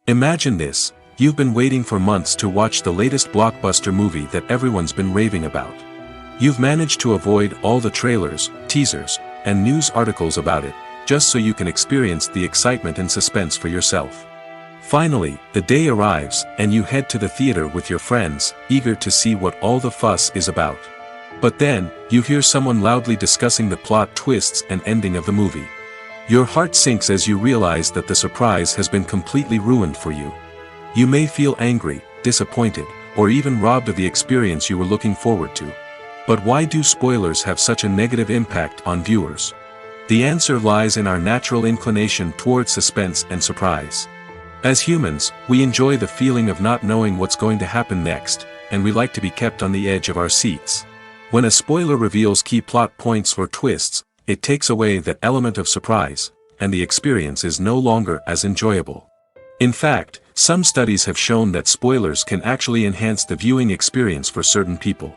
Imagine this: you've been waiting for months to watch the latest blockbuster movie that everyone's been raving about. You've managed to avoid all the trailers, teasers, and news articles about it, just so you can experience the excitement and suspense for yourself. Finally, the day arrives, and you head to the theater with your friends, eager to see what all the fuss is about. But then, you hear someone loudly discussing the plot twists and ending of the movie. Your heart sinks as you realize that the surprise has been completely ruined for you. You may feel angry, disappointed, or even robbed of the experience you were looking forward to. But why do spoilers have such a negative impact on viewers? The answer lies in our natural inclination toward suspense and surprise. As humans, we enjoy the feeling of not knowing what's going to happen next, and we like to be kept on the edge of our seats. When a spoiler reveals key plot points or twists, it takes away that element of surprise, and the experience is no longer as enjoyable. In fact, some studies have shown that spoilers can actually enhance the viewing experience for certain people.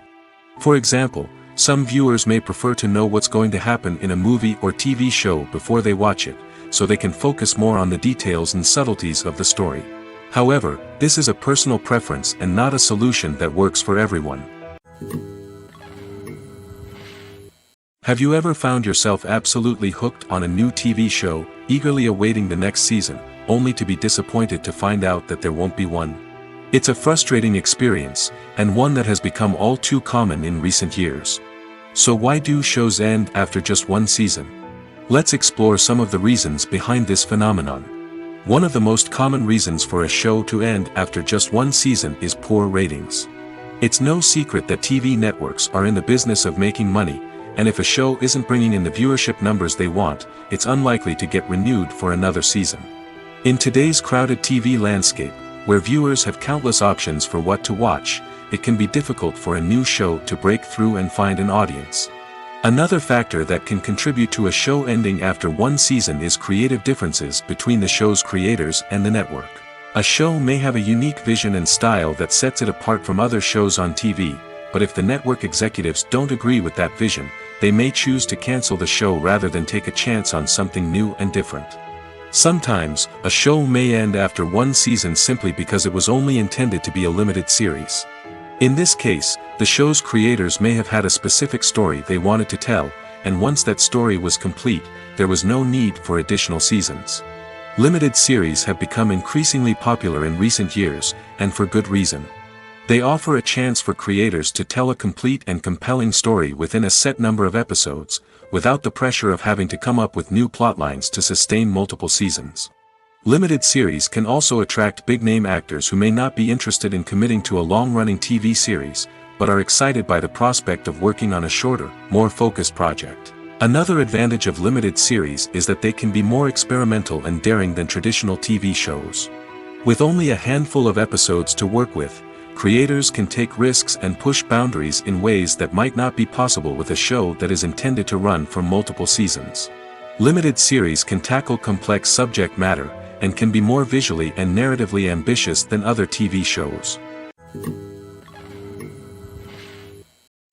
For example, some viewers may prefer to know what's going to happen in a movie or TV show before they watch it, so they can focus more on the details and subtleties of the story. However, this is a personal preference and not a solution that works for everyone. Have you ever found yourself absolutely hooked on a new TV show, eagerly awaiting the next season, only to be disappointed to find out that there won't be one? It's a frustrating experience, and one that has become all too common in recent years. So why do shows end after just one season? Let's explore some of the reasons behind this phenomenon. One of the most common reasons for a show to end after just one season is poor ratings. It's no secret that TV networks are in the business of making money, and if a show isn't bringing in the viewership numbers they want, it's unlikely to get renewed for another season. In today's crowded TV landscape, where viewers have countless options for what to watch, it can be difficult for a new show to break through and find an audience. Another factor that can contribute to a show ending after one season is creative differences between the show's creators and the network. A show may have a unique vision and style that sets it apart from other shows on TV, but if the network executives don't agree with that vision, they may choose to cancel the show rather than take a chance on something new and different. Sometimes, a show may end after one season simply because it was only intended to be a limited series. In this case, the show's creators may have had a specific story they wanted to tell, and once that story was complete, there was no need for additional seasons. Limited series have become increasingly popular in recent years, and for good reason. They offer a chance for creators to tell a complete and compelling story within a set number of episodes, without the pressure of having to come up with new plotlines to sustain multiple seasons. Limited series can also attract big-name actors who may not be interested in committing to a long-running TV series, but are excited by the prospect of working on a shorter, more focused project. Another advantage of limited series is that they can be more experimental and daring than traditional TV shows. With only a handful of episodes to work with, creators can take risks and push boundaries in ways that might not be possible with a show that is intended to run for multiple seasons. Limited series can tackle complex subject matter, and can be more visually and narratively ambitious than other TV shows.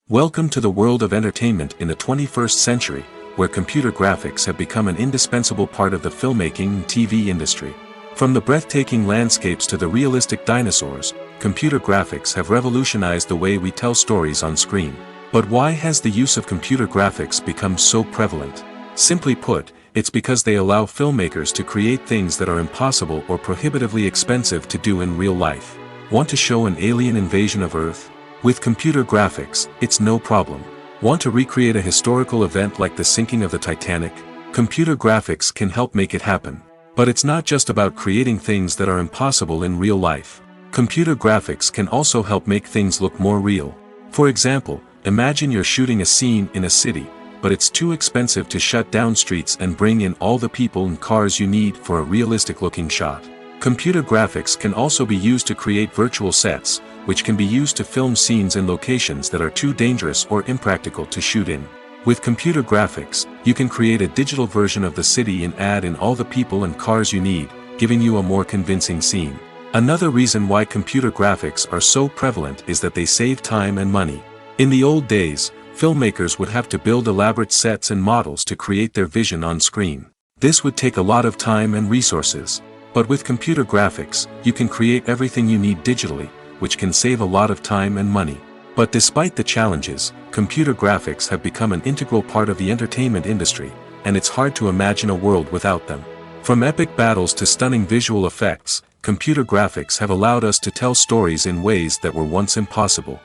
Welcome to the world of entertainment in the 21st century, where computer graphics have become an indispensable part of the filmmaking and TV industry. From the breathtaking landscapes to the realistic dinosaurs, computer graphics have revolutionized the way we tell stories on screen. But why has the use of computer graphics become so prevalent? Simply put, it's because they allow filmmakers to create things that are impossible or prohibitively expensive to do in real life. Want to show an alien invasion of Earth? With computer graphics, it's no problem. Want to recreate a historical event like the sinking of the Titanic? Computer graphics can help make it happen. But it's not just about creating things that are impossible in real life. Computer graphics can also help make things look more real. For example, imagine you're shooting a scene in a city, but it's too expensive to shut down streets and bring in all the people and cars you need for a realistic-looking shot. Computer graphics can also be used to create virtual sets, which can be used to film scenes in locations that are too dangerous or impractical to shoot in. With computer graphics, you can create a digital version of the city and add in all the people and cars you need, giving you a more convincing scene. Another reason why computer graphics are so prevalent is that they save time and money. In the old days, filmmakers would have to build elaborate sets and models to create their vision on screen. This would take a lot of time and resources. But with computer graphics, you can create everything you need digitally, which can save a lot of time and money. But despite the challenges, computer graphics have become an integral part of the entertainment industry, and it's hard to imagine a world without them. From epic battles to stunning visual effects, computer graphics have allowed us to tell stories in ways that were once impossible.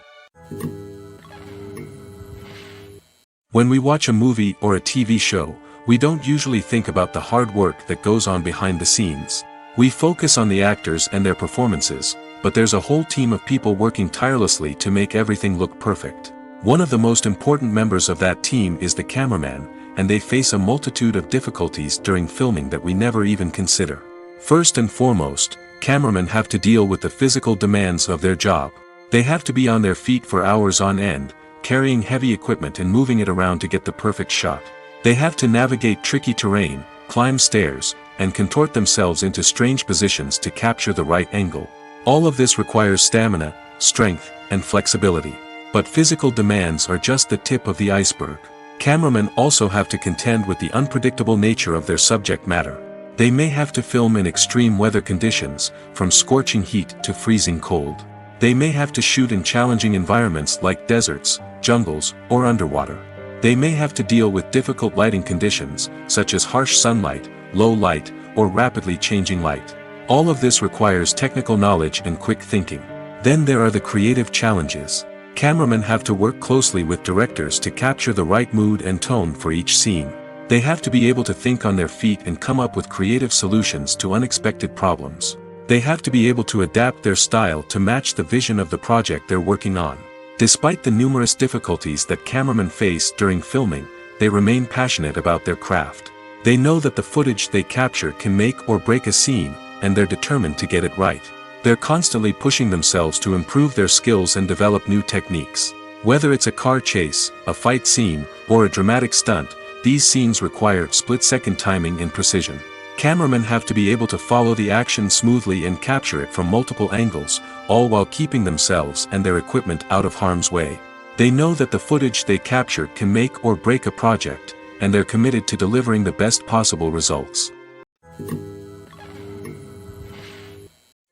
When we watch a movie or a TV show, we don't usually think about the hard work that goes on behind the scenes. We focus on the actors and their performances, but there's a whole team of people working tirelessly to make everything look perfect. One of the most important members of that team is the cameraman, and they face a multitude of difficulties during filming that we never even consider. First and foremost, cameramen have to deal with the physical demands of their job. They have to be on their feet for hours on end, carrying heavy equipment and moving it around to get the perfect shot. They have to navigate tricky terrain, climb stairs, and contort themselves into strange positions to capture the right angle. All of this requires stamina, strength, and flexibility. But physical demands are just the tip of the iceberg. Cameramen also have to contend with the unpredictable nature of their subject matter. They may have to film in extreme weather conditions, from scorching heat to freezing cold. They may have to shoot in challenging environments like deserts, jungles, or underwater. They may have to deal with difficult lighting conditions, such as harsh sunlight, low light, or rapidly changing light. All of this requires technical knowledge and quick thinking. Then there are the creative challenges. Cameramen have to work closely with directors to capture the right mood and tone for each scene. They have to be able to think on their feet and come up with creative solutions to unexpected problems. They have to be able to adapt their style to match the vision of the project they're working on. Despite the numerous difficulties that cameramen face during filming, they remain passionate about their craft. They know that the footage they capture can make or break a scene, and they're determined to get it right. They're constantly pushing themselves to improve their skills and develop new techniques. Whether it's a car chase, a fight scene, or a dramatic stunt, these scenes require split-second timing and precision. Cameramen have to be able to follow the action smoothly and capture it from multiple angles, all while keeping themselves and their equipment out of harm's way. They know that the footage they capture can make or break a project, and they're committed to delivering the best possible results.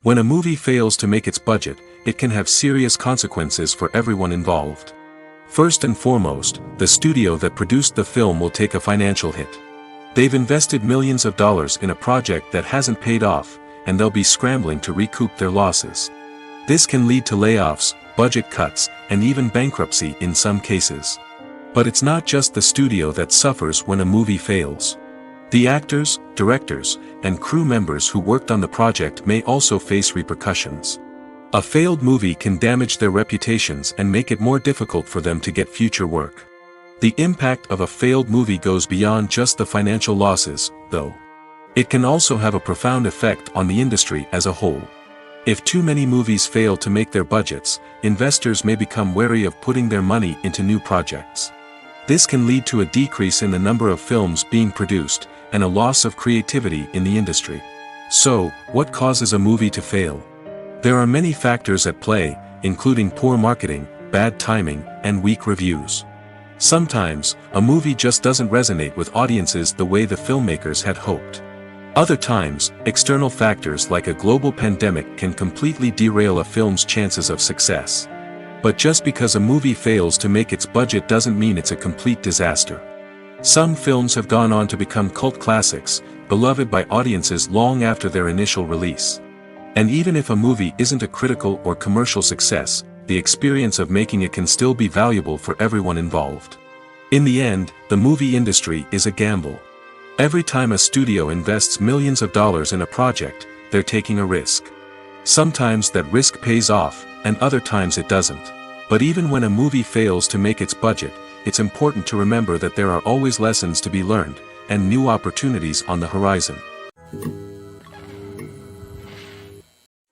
When a movie fails to make its budget, it can have serious consequences for everyone involved. First and foremost, the studio that produced the film will take a financial hit. They've invested millions of dollars in a project that hasn't paid off, and they'll be scrambling to recoup their losses. This can lead to layoffs, budget cuts, and even bankruptcy in some cases. But it's not just the studio that suffers when a movie fails. The actors, directors, and crew members who worked on the project may also face repercussions. A failed movie can damage their reputations and make it more difficult for them to get future work. The impact of a failed movie goes beyond just the financial losses, though. It can also have a profound effect on the industry as a whole. If too many movies fail to make their budgets, investors may become wary of putting their money into new projects. This can lead to a decrease in the number of films being produced, and a loss of creativity in the industry. So, what causes a movie to fail? There are many factors at play, including poor marketing, bad timing, and weak reviews. Sometimes, a movie just doesn't resonate with audiences the way the filmmakers had hoped. Other times, external factors like a global pandemic can completely derail a film's chances of success. But just because a movie fails to make its budget doesn't mean it's a complete disaster. Some films have gone on to become cult classics, beloved by audiences long after their initial release. And even if a movie isn't a critical or commercial success, the experience of making it can still be valuable for everyone involved. In the end, the movie industry is a gamble. Every time a studio invests millions of dollars in a project, they're taking a risk. Sometimes that risk pays off, and other times it doesn't. But even when a movie fails to make its budget, it's important to remember that there are always lessons to be learned, and new opportunities on the horizon.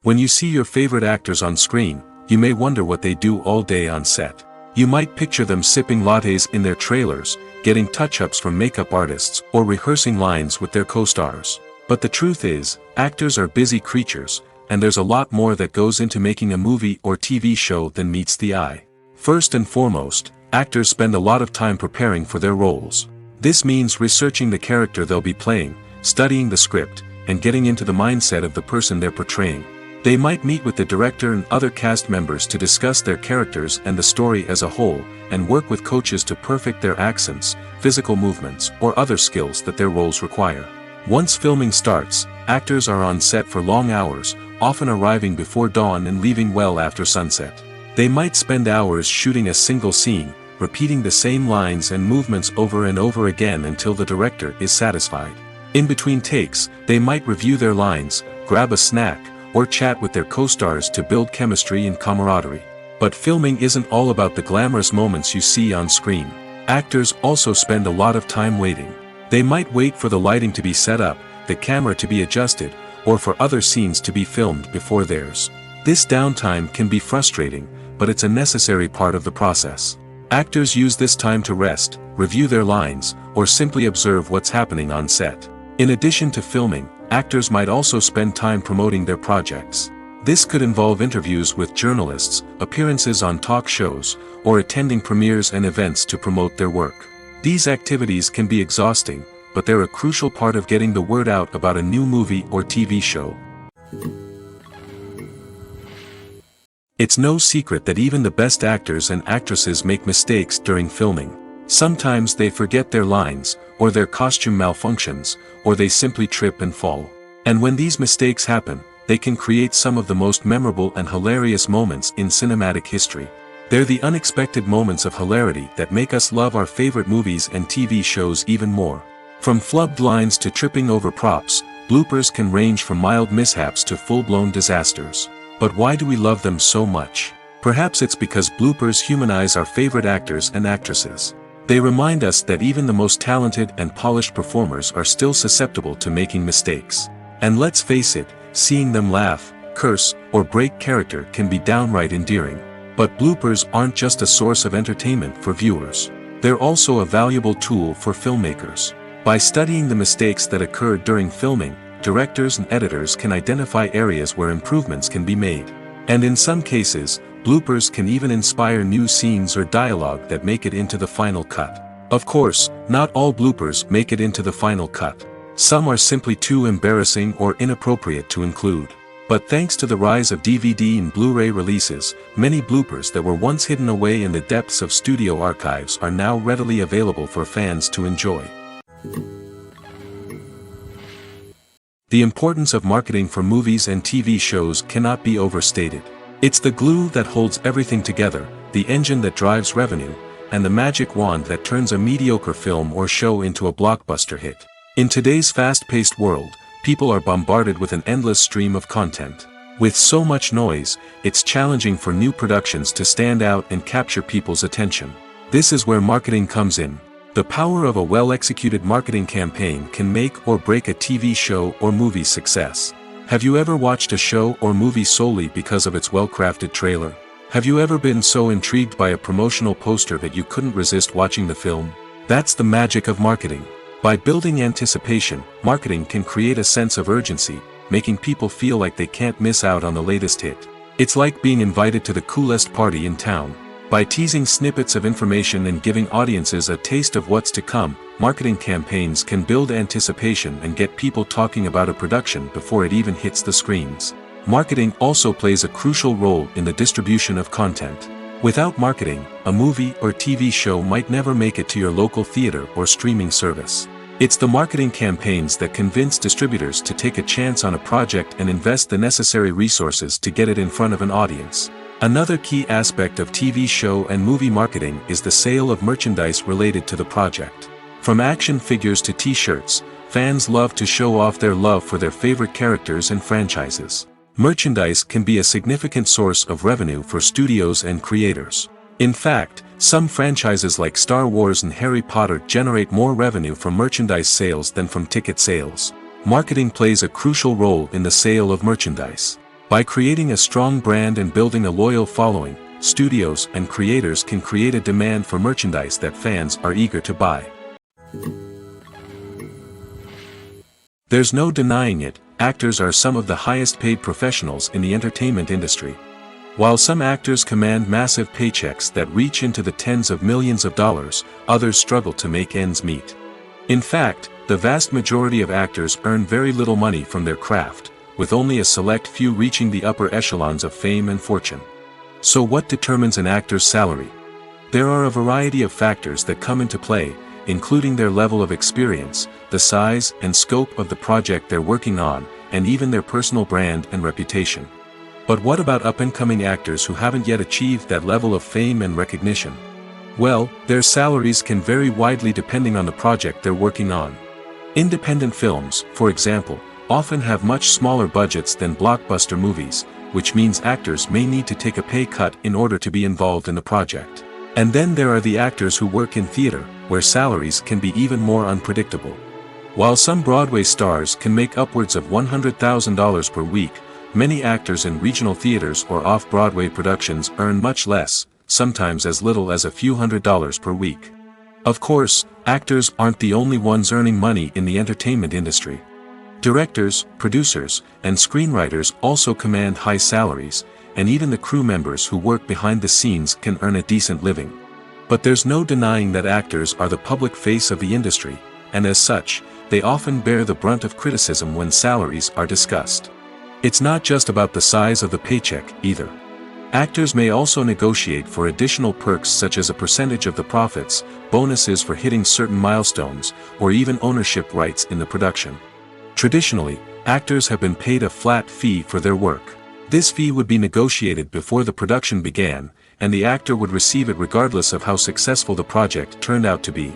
When you see your favorite actors on screen, you may wonder what they do all day on set. You might picture them sipping lattes in their trailers, getting touch-ups from makeup artists, or rehearsing lines with their co-stars. But the truth is, actors are busy creatures, and there's a lot more that goes into making a movie or TV show than meets the eye. First and foremost, actors spend a lot of time preparing for their roles. This means researching the character they'll be playing, studying the script, and getting into the mindset of the person they're portraying. They might meet with the director and other cast members to discuss their characters and the story as a whole, and work with coaches to perfect their accents, physical movements, or other skills that their roles require. Once filming starts, actors are on set for long hours, often arriving before dawn and leaving well after sunset. They might spend hours shooting a single scene, repeating the same lines and movements over and over again until the director is satisfied. In between takes, they might review their lines, grab a snack, or chat with their co-stars to build chemistry and camaraderie. But filming isn't all about the glamorous moments you see on screen. Actors also spend a lot of time waiting. They might wait for the lighting to be set up, the camera to be adjusted, or for other scenes to be filmed before theirs. This downtime can be frustrating, but it's a necessary part of the process. Actors use this time to rest, review their lines, or simply observe what's happening on set. In addition to filming, actors might also spend time promoting their projects. This could involve interviews with journalists, appearances on talk shows, or attending premieres and events to promote their work. These activities can be exhausting, but they're a crucial part of getting the word out about a new movie or TV show. It's no secret that even the best actors and actresses make mistakes during filming. Sometimes they forget their lines, or their costume malfunctions, or they simply trip and fall. And when these mistakes happen, they can create some of the most memorable and hilarious moments in cinematic history. They're the unexpected moments of hilarity that make us love our favorite movies and TV shows even more. From flubbed lines to tripping over props, bloopers can range from mild mishaps to full-blown disasters. But why do we love them so much? Perhaps it's because bloopers humanize our favorite actors and actresses. They remind us that even the most talented and polished performers are still susceptible to making mistakes. And let's face it, seeing them laugh, curse, or break character can be downright endearing. But bloopers aren't just a source of entertainment for viewers. They're also a valuable tool for filmmakers. By studying the mistakes that occurred during filming, directors and editors can identify areas where improvements can be made. And in some cases, bloopers can even inspire new scenes or dialogue that make it into the final cut. Of course, not all bloopers make it into the final cut. Some are simply too embarrassing or inappropriate to include. But thanks to the rise of DVD and Blu-ray releases, many bloopers that were once hidden away in the depths of studio archives are now readily available for fans to enjoy. The importance of marketing for movies and TV shows cannot be overstated. It's the glue that holds everything together, the engine that drives revenue, and the magic wand that turns a mediocre film or show into a blockbuster hit. In today's fast-paced world, people are bombarded with an endless stream of content. With so much noise, it's challenging for new productions to stand out and capture people's attention. This is where marketing comes in. The power of a well-executed marketing campaign can make or break a TV show or movie's success. Have you ever watched a show or movie solely because of its well-crafted trailer? Have you ever been so intrigued by a promotional poster that you couldn't resist watching the film? That's the magic of marketing. By building anticipation, marketing can create a sense of urgency, making people feel like they can't miss out on the latest hit. It's like being invited to the coolest party in town. By teasing snippets of information and giving audiences a taste of what's to come, marketing campaigns can build anticipation and get people talking about a production before it even hits the screens. Marketing also plays a crucial role in the distribution of content. Without marketing, a movie or TV show might never make it to your local theater or streaming service. It's the marketing campaigns that convince distributors to take a chance on a project and invest the necessary resources to get it in front of an audience. Another key aspect of TV show and movie marketing is the sale of merchandise related to the project. From action figures to t-shirts, fans love to show off their love for their favorite characters and franchises. Merchandise can be a significant source of revenue for studios and creators. In fact, some franchises like Star Wars and Harry Potter generate more revenue from merchandise sales than from ticket sales. Marketing plays a crucial role in the sale of merchandise. By creating a strong brand and building a loyal following, studios and creators can create a demand for merchandise that fans are eager to buy. There's no denying it, actors are some of the highest paid professionals in the entertainment industry. While some actors command massive paychecks that reach into the tens of millions of dollars, others struggle to make ends meet. In fact, the vast majority of actors earn very little money from their craft, with only a select few reaching the upper echelons of fame and fortune. So what determines an actor's salary? There are a variety of factors that come into play, including their level of experience, the size and scope of the project they're working on, and even their personal brand and reputation. But what about up-and-coming actors who haven't yet achieved that level of fame and recognition? Well, their salaries can vary widely depending on the project they're working on. Independent films, for example, often have much smaller budgets than blockbuster movies, which means actors may need to take a pay cut in order to be involved in the project. And then there are the actors who work in theater, where salaries can be even more unpredictable. While some Broadway stars can make upwards of $100,000 per week, many actors in regional theaters or off-Broadway productions earn much less, sometimes as little as a few $100s per week. Of course, actors aren't the only ones earning money in the entertainment industry. Directors, producers, and screenwriters also command high salaries, and even the crew members who work behind the scenes can earn a decent living. But there's no denying that actors are the public face of the industry, and as such, they often bear the brunt of criticism when salaries are discussed. It's not just about the size of the paycheck, either. Actors may also negotiate for additional perks such as a percentage of the profits, bonuses for hitting certain milestones, or even ownership rights in the production. Traditionally, actors have been paid a flat fee for their work. This fee would be negotiated before the production began, and the actor would receive it regardless of how successful the project turned out to be.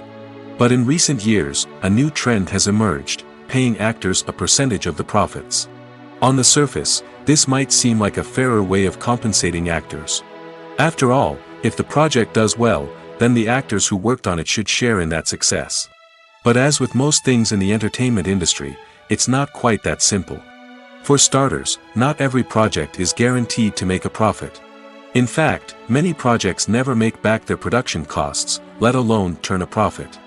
But in recent years, a new trend has emerged, paying actors a percentage of the profits. On the surface, this might seem like a fairer way of compensating actors. After all, if the project does well, then the actors who worked on it should share in that success. But as with most things in the entertainment industry, it's not quite that simple. For starters, not every project is guaranteed to make a profit. In fact, many projects never make back their production costs, let alone turn a profit.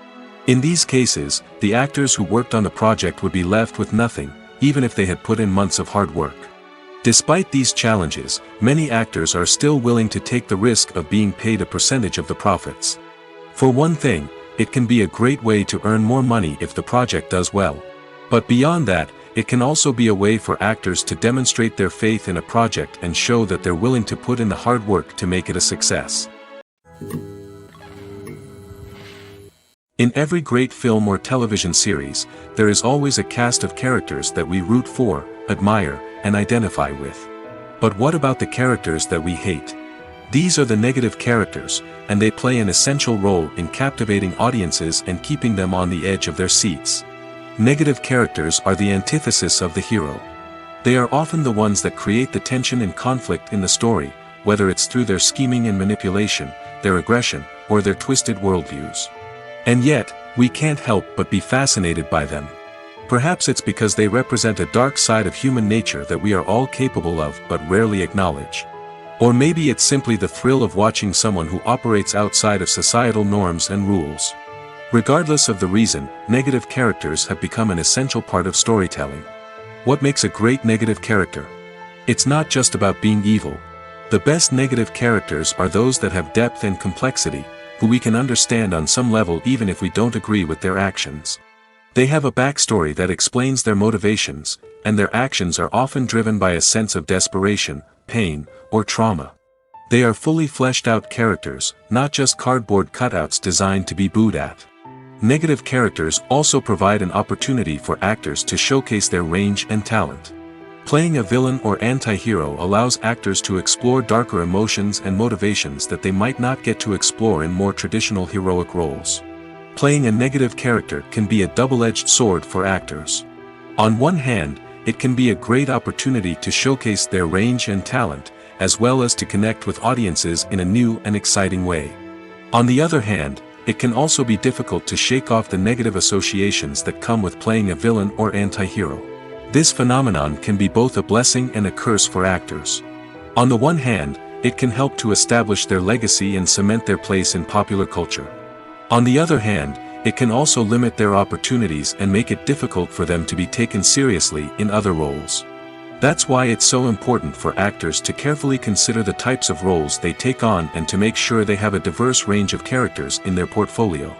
In these cases, the actors who worked on the project would be left with nothing, even if they had put in months of hard work. Despite these challenges, many actors are still willing to take the risk of being paid a percentage of the profits. For one thing, it can be a great way to earn more money if the project does well. But beyond that, it can also be a way for actors to demonstrate their faith in a project and show that they're willing to put in the hard work to make it a success. In every great film or television series, there is always a cast of characters that we root for, admire, and identify with. But what about the characters that we hate? These are the negative characters, and they play an essential role in captivating audiences and keeping them on the edge of their seats. Negative characters are the antithesis of the hero. They are often the ones that create the tension and conflict in the story, whether it's through their scheming and manipulation, their aggression, or their twisted worldviews. And yet, we can't help but be fascinated by them. Perhaps it's because they represent a dark side of human nature that we are all capable of but rarely acknowledge. Or maybe it's simply the thrill of watching someone who operates outside of societal norms and rules. Regardless of the reason, negative characters have become an essential part of storytelling. What makes a great negative character? It's not just about being evil. The best negative characters are those that have depth and complexity, who we can understand on some level even if we don't agree with their actions. They have a backstory that explains their motivations, and their actions are often driven by a sense of desperation, pain, or trauma. They are fully fleshed out characters, not just cardboard cutouts designed to be booed at. Negative characters also provide an opportunity for actors to showcase their range and talent. Playing a villain or anti-hero allows actors to explore darker emotions and motivations that they might not get to explore in more traditional heroic roles. Playing a negative character can be a double-edged sword for actors. On one hand, it can be a great opportunity to showcase their range and talent, as well as to connect with audiences in a new and exciting way. On the other hand, it can also be difficult to shake off the negative associations that come with playing a villain or anti-hero. This phenomenon can be both a blessing and a curse for actors. On the one hand, it can help to establish their legacy and cement their place in popular culture. On the other hand, it can also limit their opportunities and make it difficult for them to be taken seriously in other roles. That's why it's so important for actors to carefully consider the types of roles they take on and to make sure they have a diverse range of characters in their portfolio.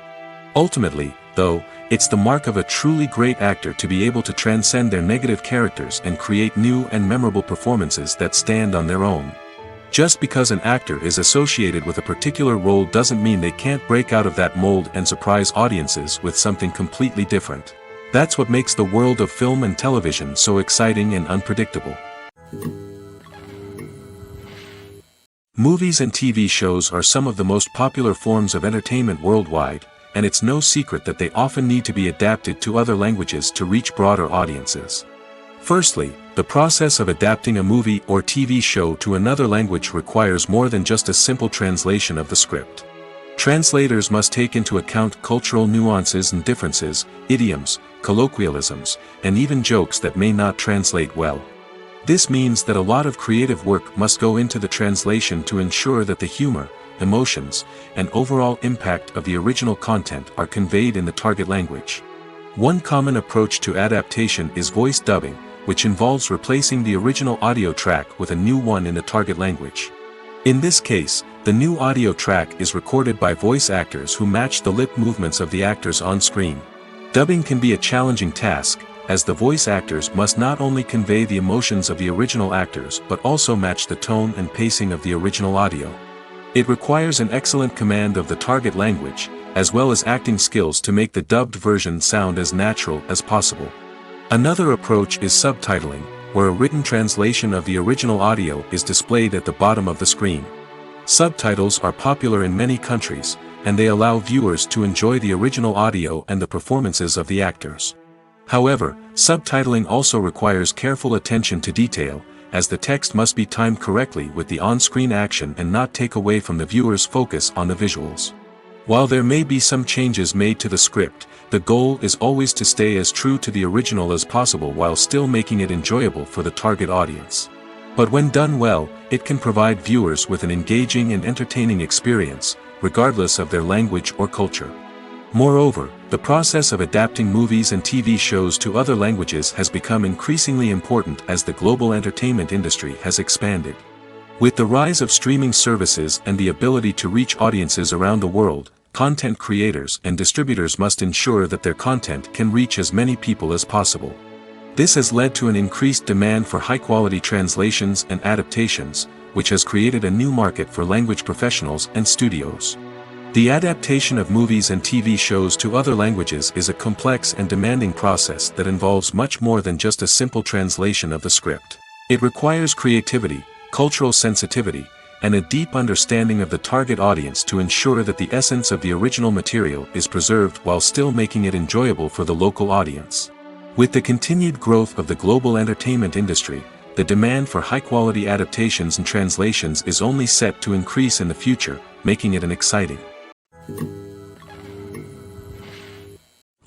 Ultimately, though, it's the mark of a truly great actor to be able to transcend their negative characters and create new and memorable performances that stand on their own. Just because an actor is associated with a particular role doesn't mean they can't break out of that mold and surprise audiences with something completely different. That's what makes the world of film and television so exciting and unpredictable. Movies and TV shows are some of the most popular forms of entertainment worldwide, and it's no secret that they often need to be adapted to other languages to reach broader audiences. Firstly, the process of adapting a movie or TV show to another language requires more than just a simple translation of the script. Translators must take into account cultural nuances and differences, idioms, colloquialisms, and even jokes that may not translate well. This means that a lot of creative work must go into the translation to ensure that the humor, emotions, and overall impact of the original content are conveyed in the target language. One common approach to adaptation is voice dubbing, which involves replacing the original audio track with a new one in the target language. In this case, the new audio track is recorded by voice actors who match the lip movements of the actors on screen. Dubbing can be a challenging task, as the voice actors must not only convey the emotions of the original actors but also match the tone and pacing of the original audio. It requires an excellent command of the target language, as well as acting skills to make the dubbed version sound as natural as possible. Another approach is subtitling, where a written translation of the original audio is displayed at the bottom of the screen. Subtitles are popular in many countries, and they allow viewers to enjoy the original audio and the performances of the actors. However, subtitling also requires careful attention to detail, as the text must be timed correctly with the on-screen action and not take away from the viewer's focus on the visuals. While there may be some changes made to the script, the goal is always to stay as true to the original as possible while still making it enjoyable for the target audience. But when done well, it can provide viewers with an engaging and entertaining experience, regardless of their language or culture. Moreover, the process of adapting movies and TV shows to other languages has become increasingly important as the global entertainment industry has expanded. With the rise of streaming services and the ability to reach audiences around the world, content creators and distributors must ensure that their content can reach as many people as possible. This has led to an increased demand for high-quality translations and adaptations, which has created a new market for language professionals and studios. The adaptation of movies and TV shows to other languages is a complex and demanding process that involves much more than just a simple translation of the script. It requires creativity, cultural sensitivity, and a deep understanding of the target audience to ensure that the essence of the original material is preserved while still making it enjoyable for the local audience. With the continued growth of the global entertainment industry, the demand for high-quality adaptations and translations is only set to increase in the future, making it an exciting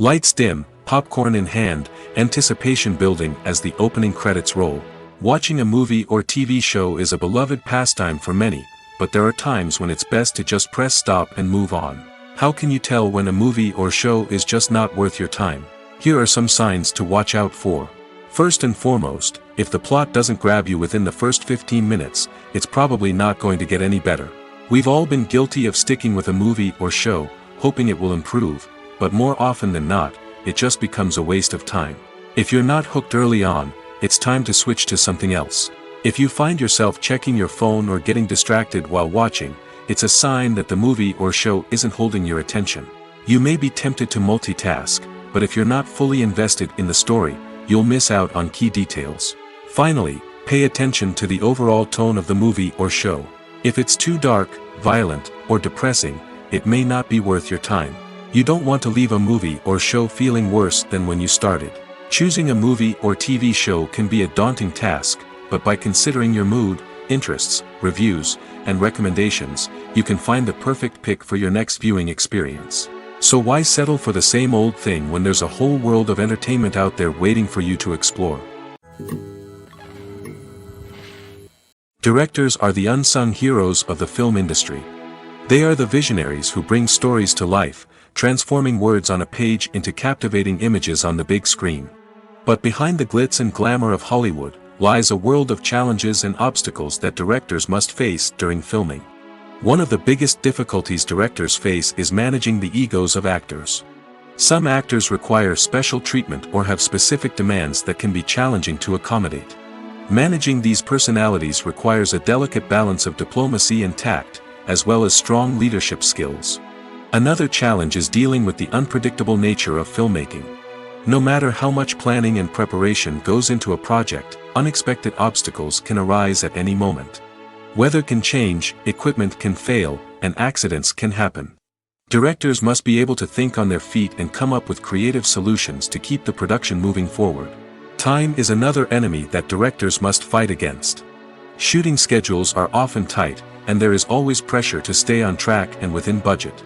Lights dim, popcorn in hand, anticipation building as the opening credits roll. Watching a movie or TV show is a beloved pastime for many, but there are times when it's best to just press stop and move on. How can you tell when a movie or show is just not worth your time? Here are some signs to watch out for. First and foremost, if the plot doesn't grab you within the first 15 minutes, it's probably not going to get any better. We've all been guilty of sticking with a movie or show, hoping it will improve, but more often than not, it just becomes a waste of time. If you're not hooked early on, it's time to switch to something else. If you find yourself checking your phone or getting distracted while watching, it's a sign that the movie or show isn't holding your attention. You may be tempted to multitask, but if you're not fully invested in the story, you'll miss out on key details. Finally, pay attention to the overall tone of the movie or show. If it's too dark, violent, or depressing, it may not be worth your time. You don't want to leave a movie or show feeling worse than when you started. Choosing a movie or TV show can be a daunting task, but by considering your mood, interests, reviews, and recommendations, you can find the perfect pick for your next viewing experience. So why settle for the same old thing when there's a whole world of entertainment out there waiting for you to explore? Directors are the unsung heroes of the film industry. They are the visionaries who bring stories to life, transforming words on a page into captivating images on the big screen. But behind the glitz and glamour of Hollywood, lies a world of challenges and obstacles that directors must face during filming. One of the biggest difficulties directors face is managing the egos of actors. Some actors require special treatment or have specific demands that can be challenging to accommodate. Managing these personalities requires a delicate balance of diplomacy and tact, as well as strong leadership skills. Another challenge is dealing with the unpredictable nature of filmmaking. No matter how much planning and preparation goes into a project, unexpected obstacles can arise at any moment. Weather can change, equipment can fail, and accidents can happen. Directors must be able to think on their feet and come up with creative solutions to keep the production moving forward. Time is another enemy that directors must fight against. Shooting schedules are often tight, and there is always pressure to stay on track and within budget.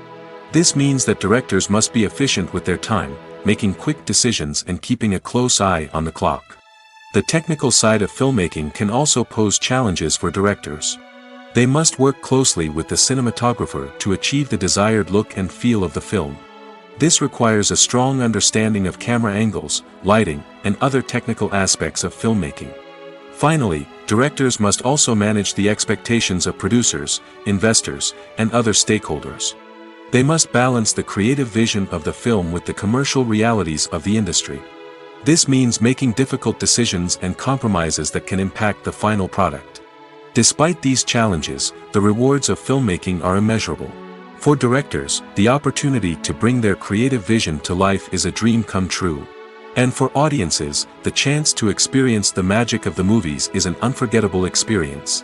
This means that directors must be efficient with their time, making quick decisions and keeping a close eye on the clock. The technical side of filmmaking can also pose challenges for directors. They must work closely with the cinematographer to achieve the desired look and feel of the film. This requires a strong understanding of camera angles, lighting, and other technical aspects of filmmaking. Finally, directors must also manage the expectations of producers, investors, and other stakeholders. They must balance the creative vision of the film with the commercial realities of the industry. This means making difficult decisions and compromises that can impact the final product. Despite these challenges, the rewards of filmmaking are immeasurable. For directors, the opportunity to bring their creative vision to life is a dream come true. And for audiences, the chance to experience the magic of the movies is an unforgettable experience.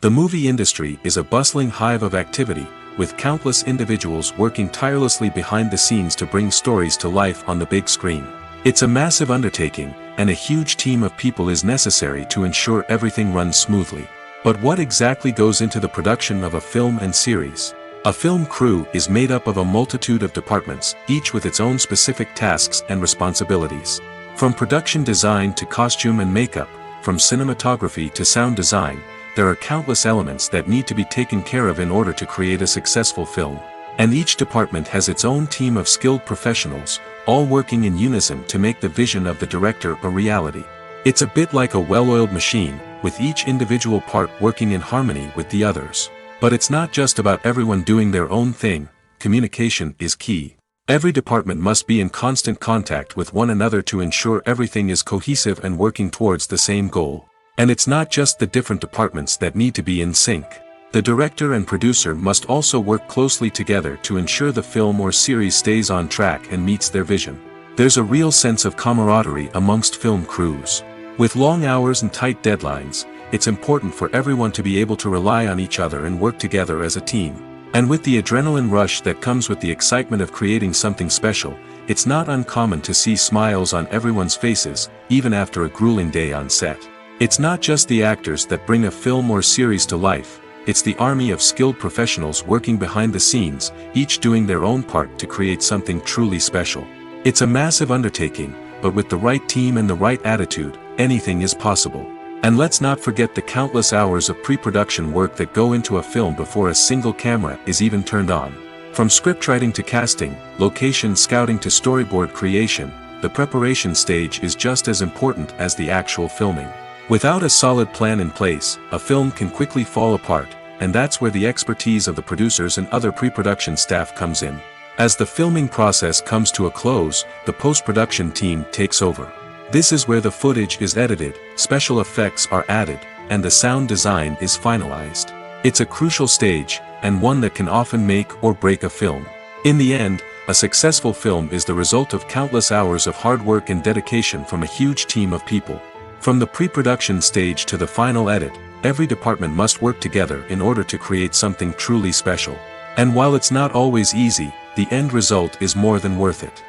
The movie industry is a bustling hive of activity, with countless individuals working tirelessly behind the scenes to bring stories to life on the big screen. It's a massive undertaking, and a huge team of people is necessary to ensure everything runs smoothly. But what exactly goes into the production of a film and series? A film crew is made up of a multitude of departments, each with its own specific tasks and responsibilities. From production design to costume and makeup, from cinematography to sound design, there are countless elements that need to be taken care of in order to create a successful film. And each department has its own team of skilled professionals, all working in unison to make the vision of the director a reality. It's a bit like a well-oiled machine, with each individual part working in harmony with the others. But it's not just about everyone doing their own thing. Communication is key. Every department must be in constant contact with one another to ensure everything is cohesive and working towards the same goal. And it's not just the different departments that need to be in sync. The director and producer must also work closely together to ensure the film or series stays on track and meets their vision. There's a real sense of camaraderie amongst film crews. With long hours and tight deadlines, it's important for everyone to be able to rely on each other and work together as a team. And with the adrenaline rush that comes with the excitement of creating something special, it's not uncommon to see smiles on everyone's faces, even after a grueling day on set. It's not just the actors that bring a film or series to life. it's the army of skilled professionals working behind the scenes, each doing their own part to create something truly special. It's a massive undertaking, but with the right team and the right attitude, anything is possible. And let's not forget the countless hours of pre-production work that go into a film before a single camera is even turned on. From scriptwriting to casting, location scouting to storyboard creation, the preparation stage is just as important as the actual filming. Without a solid plan in place, a film can quickly fall apart, and that's where the expertise of the producers and other pre-production staff comes in. As the filming process comes to a close, the post-production team takes over. This is where the footage is edited, special effects are added, and the sound design is finalized. It's a crucial stage, and one that can often make or break a film. In the end, a successful film is the result of countless hours of hard work and dedication from a huge team of people. From the pre-production stage to the final edit, every department must work together in order to create something truly special. And while it's not always easy, the end result is more than worth it.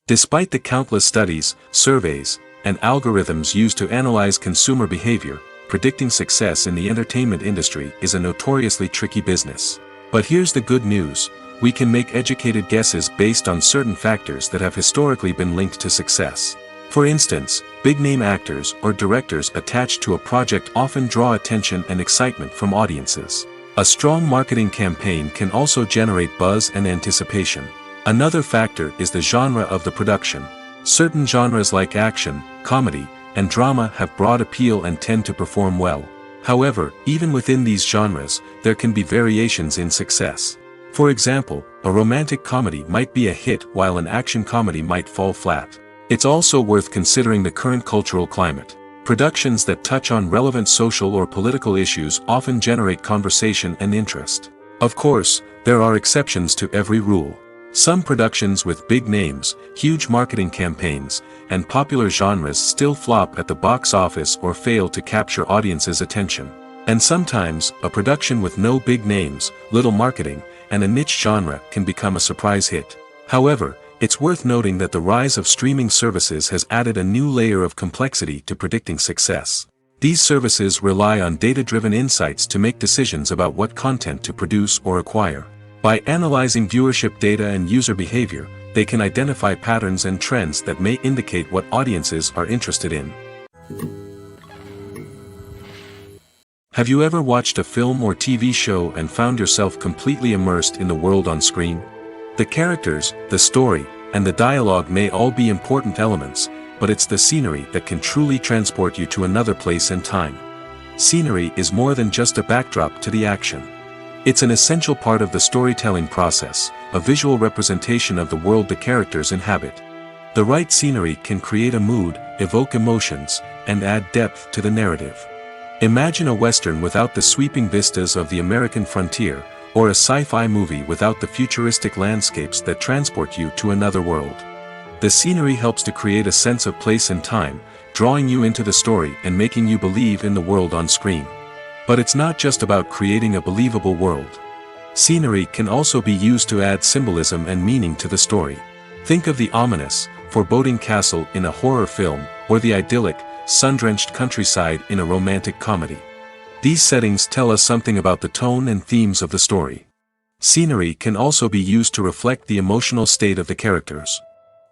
Despite the countless studies, surveys, and algorithms used to analyze consumer behavior, predicting success in the entertainment industry is a notoriously tricky business. But here's the good news: we can make educated guesses based on certain factors that have historically been linked to success. For instance, big-name actors or directors attached to a project often draw attention and excitement from audiences. A strong marketing campaign can also generate buzz and anticipation. Another factor is the genre of the production. Certain genres like action, comedy, and drama have broad appeal and tend to perform well. However, even within these genres, there can be variations in success. For example, a romantic comedy might be a hit while an action comedy might fall flat. It's also worth considering the current cultural climate. Productions that touch on relevant social or political issues often generate conversation and interest. Of course, there are exceptions to every rule. Some productions with big names, huge marketing campaigns, and popular genres still flop at the box office or fail to capture audiences' attention. And sometimes, a production with no big names, little marketing, and a niche genre can become a surprise hit. However, it's worth noting that the rise of streaming services has added a new layer of complexity to predicting success. These services rely on data-driven insights to make decisions about what content to produce or acquire. By analyzing viewership data and user behavior, they can identify patterns and trends that may indicate what audiences are interested in. Have you ever watched a film or TV show and found yourself completely immersed in the world on screen? The characters, the story, and the dialogue may all be important elements, but it's the scenery that can truly transport you to another place and time. Scenery is more than just a backdrop to the action. It's an essential part of the storytelling process, a visual representation of the world the characters inhabit. The right scenery can create a mood, evoke emotions, and add depth to the narrative. Imagine a Western without the sweeping vistas of the American frontier, or a sci-fi movie without the futuristic landscapes that transport you to another world. The scenery helps to create a sense of place and time, drawing you into the story and making you believe in the world on screen. But it's not just about creating a believable world. Scenery can also be used to add symbolism and meaning to the story. Think of the ominous, foreboding castle in a horror film, or the idyllic, sun-drenched countryside in a romantic comedy. These settings tell us something about the tone and themes of the story. Scenery can also be used to reflect the emotional state of the characters.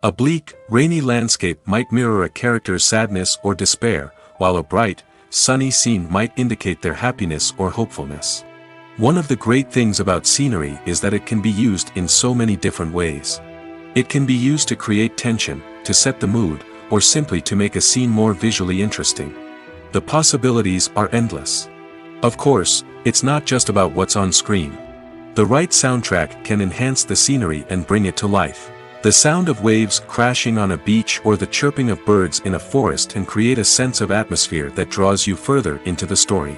A bleak, rainy landscape might mirror a character's sadness or despair, while a bright, sunny scene might indicate their happiness or hopefulness. One of the great things about scenery is that it can be used in so many different ways. It can be used to create tension, to set the mood, or simply to make a scene more visually interesting. The possibilities are endless. Of course, it's not just about what's on screen. The right soundtrack can enhance the scenery and bring it to life. The sound of waves crashing on a beach or the chirping of birds in a forest can create a sense of atmosphere that draws you further into the story.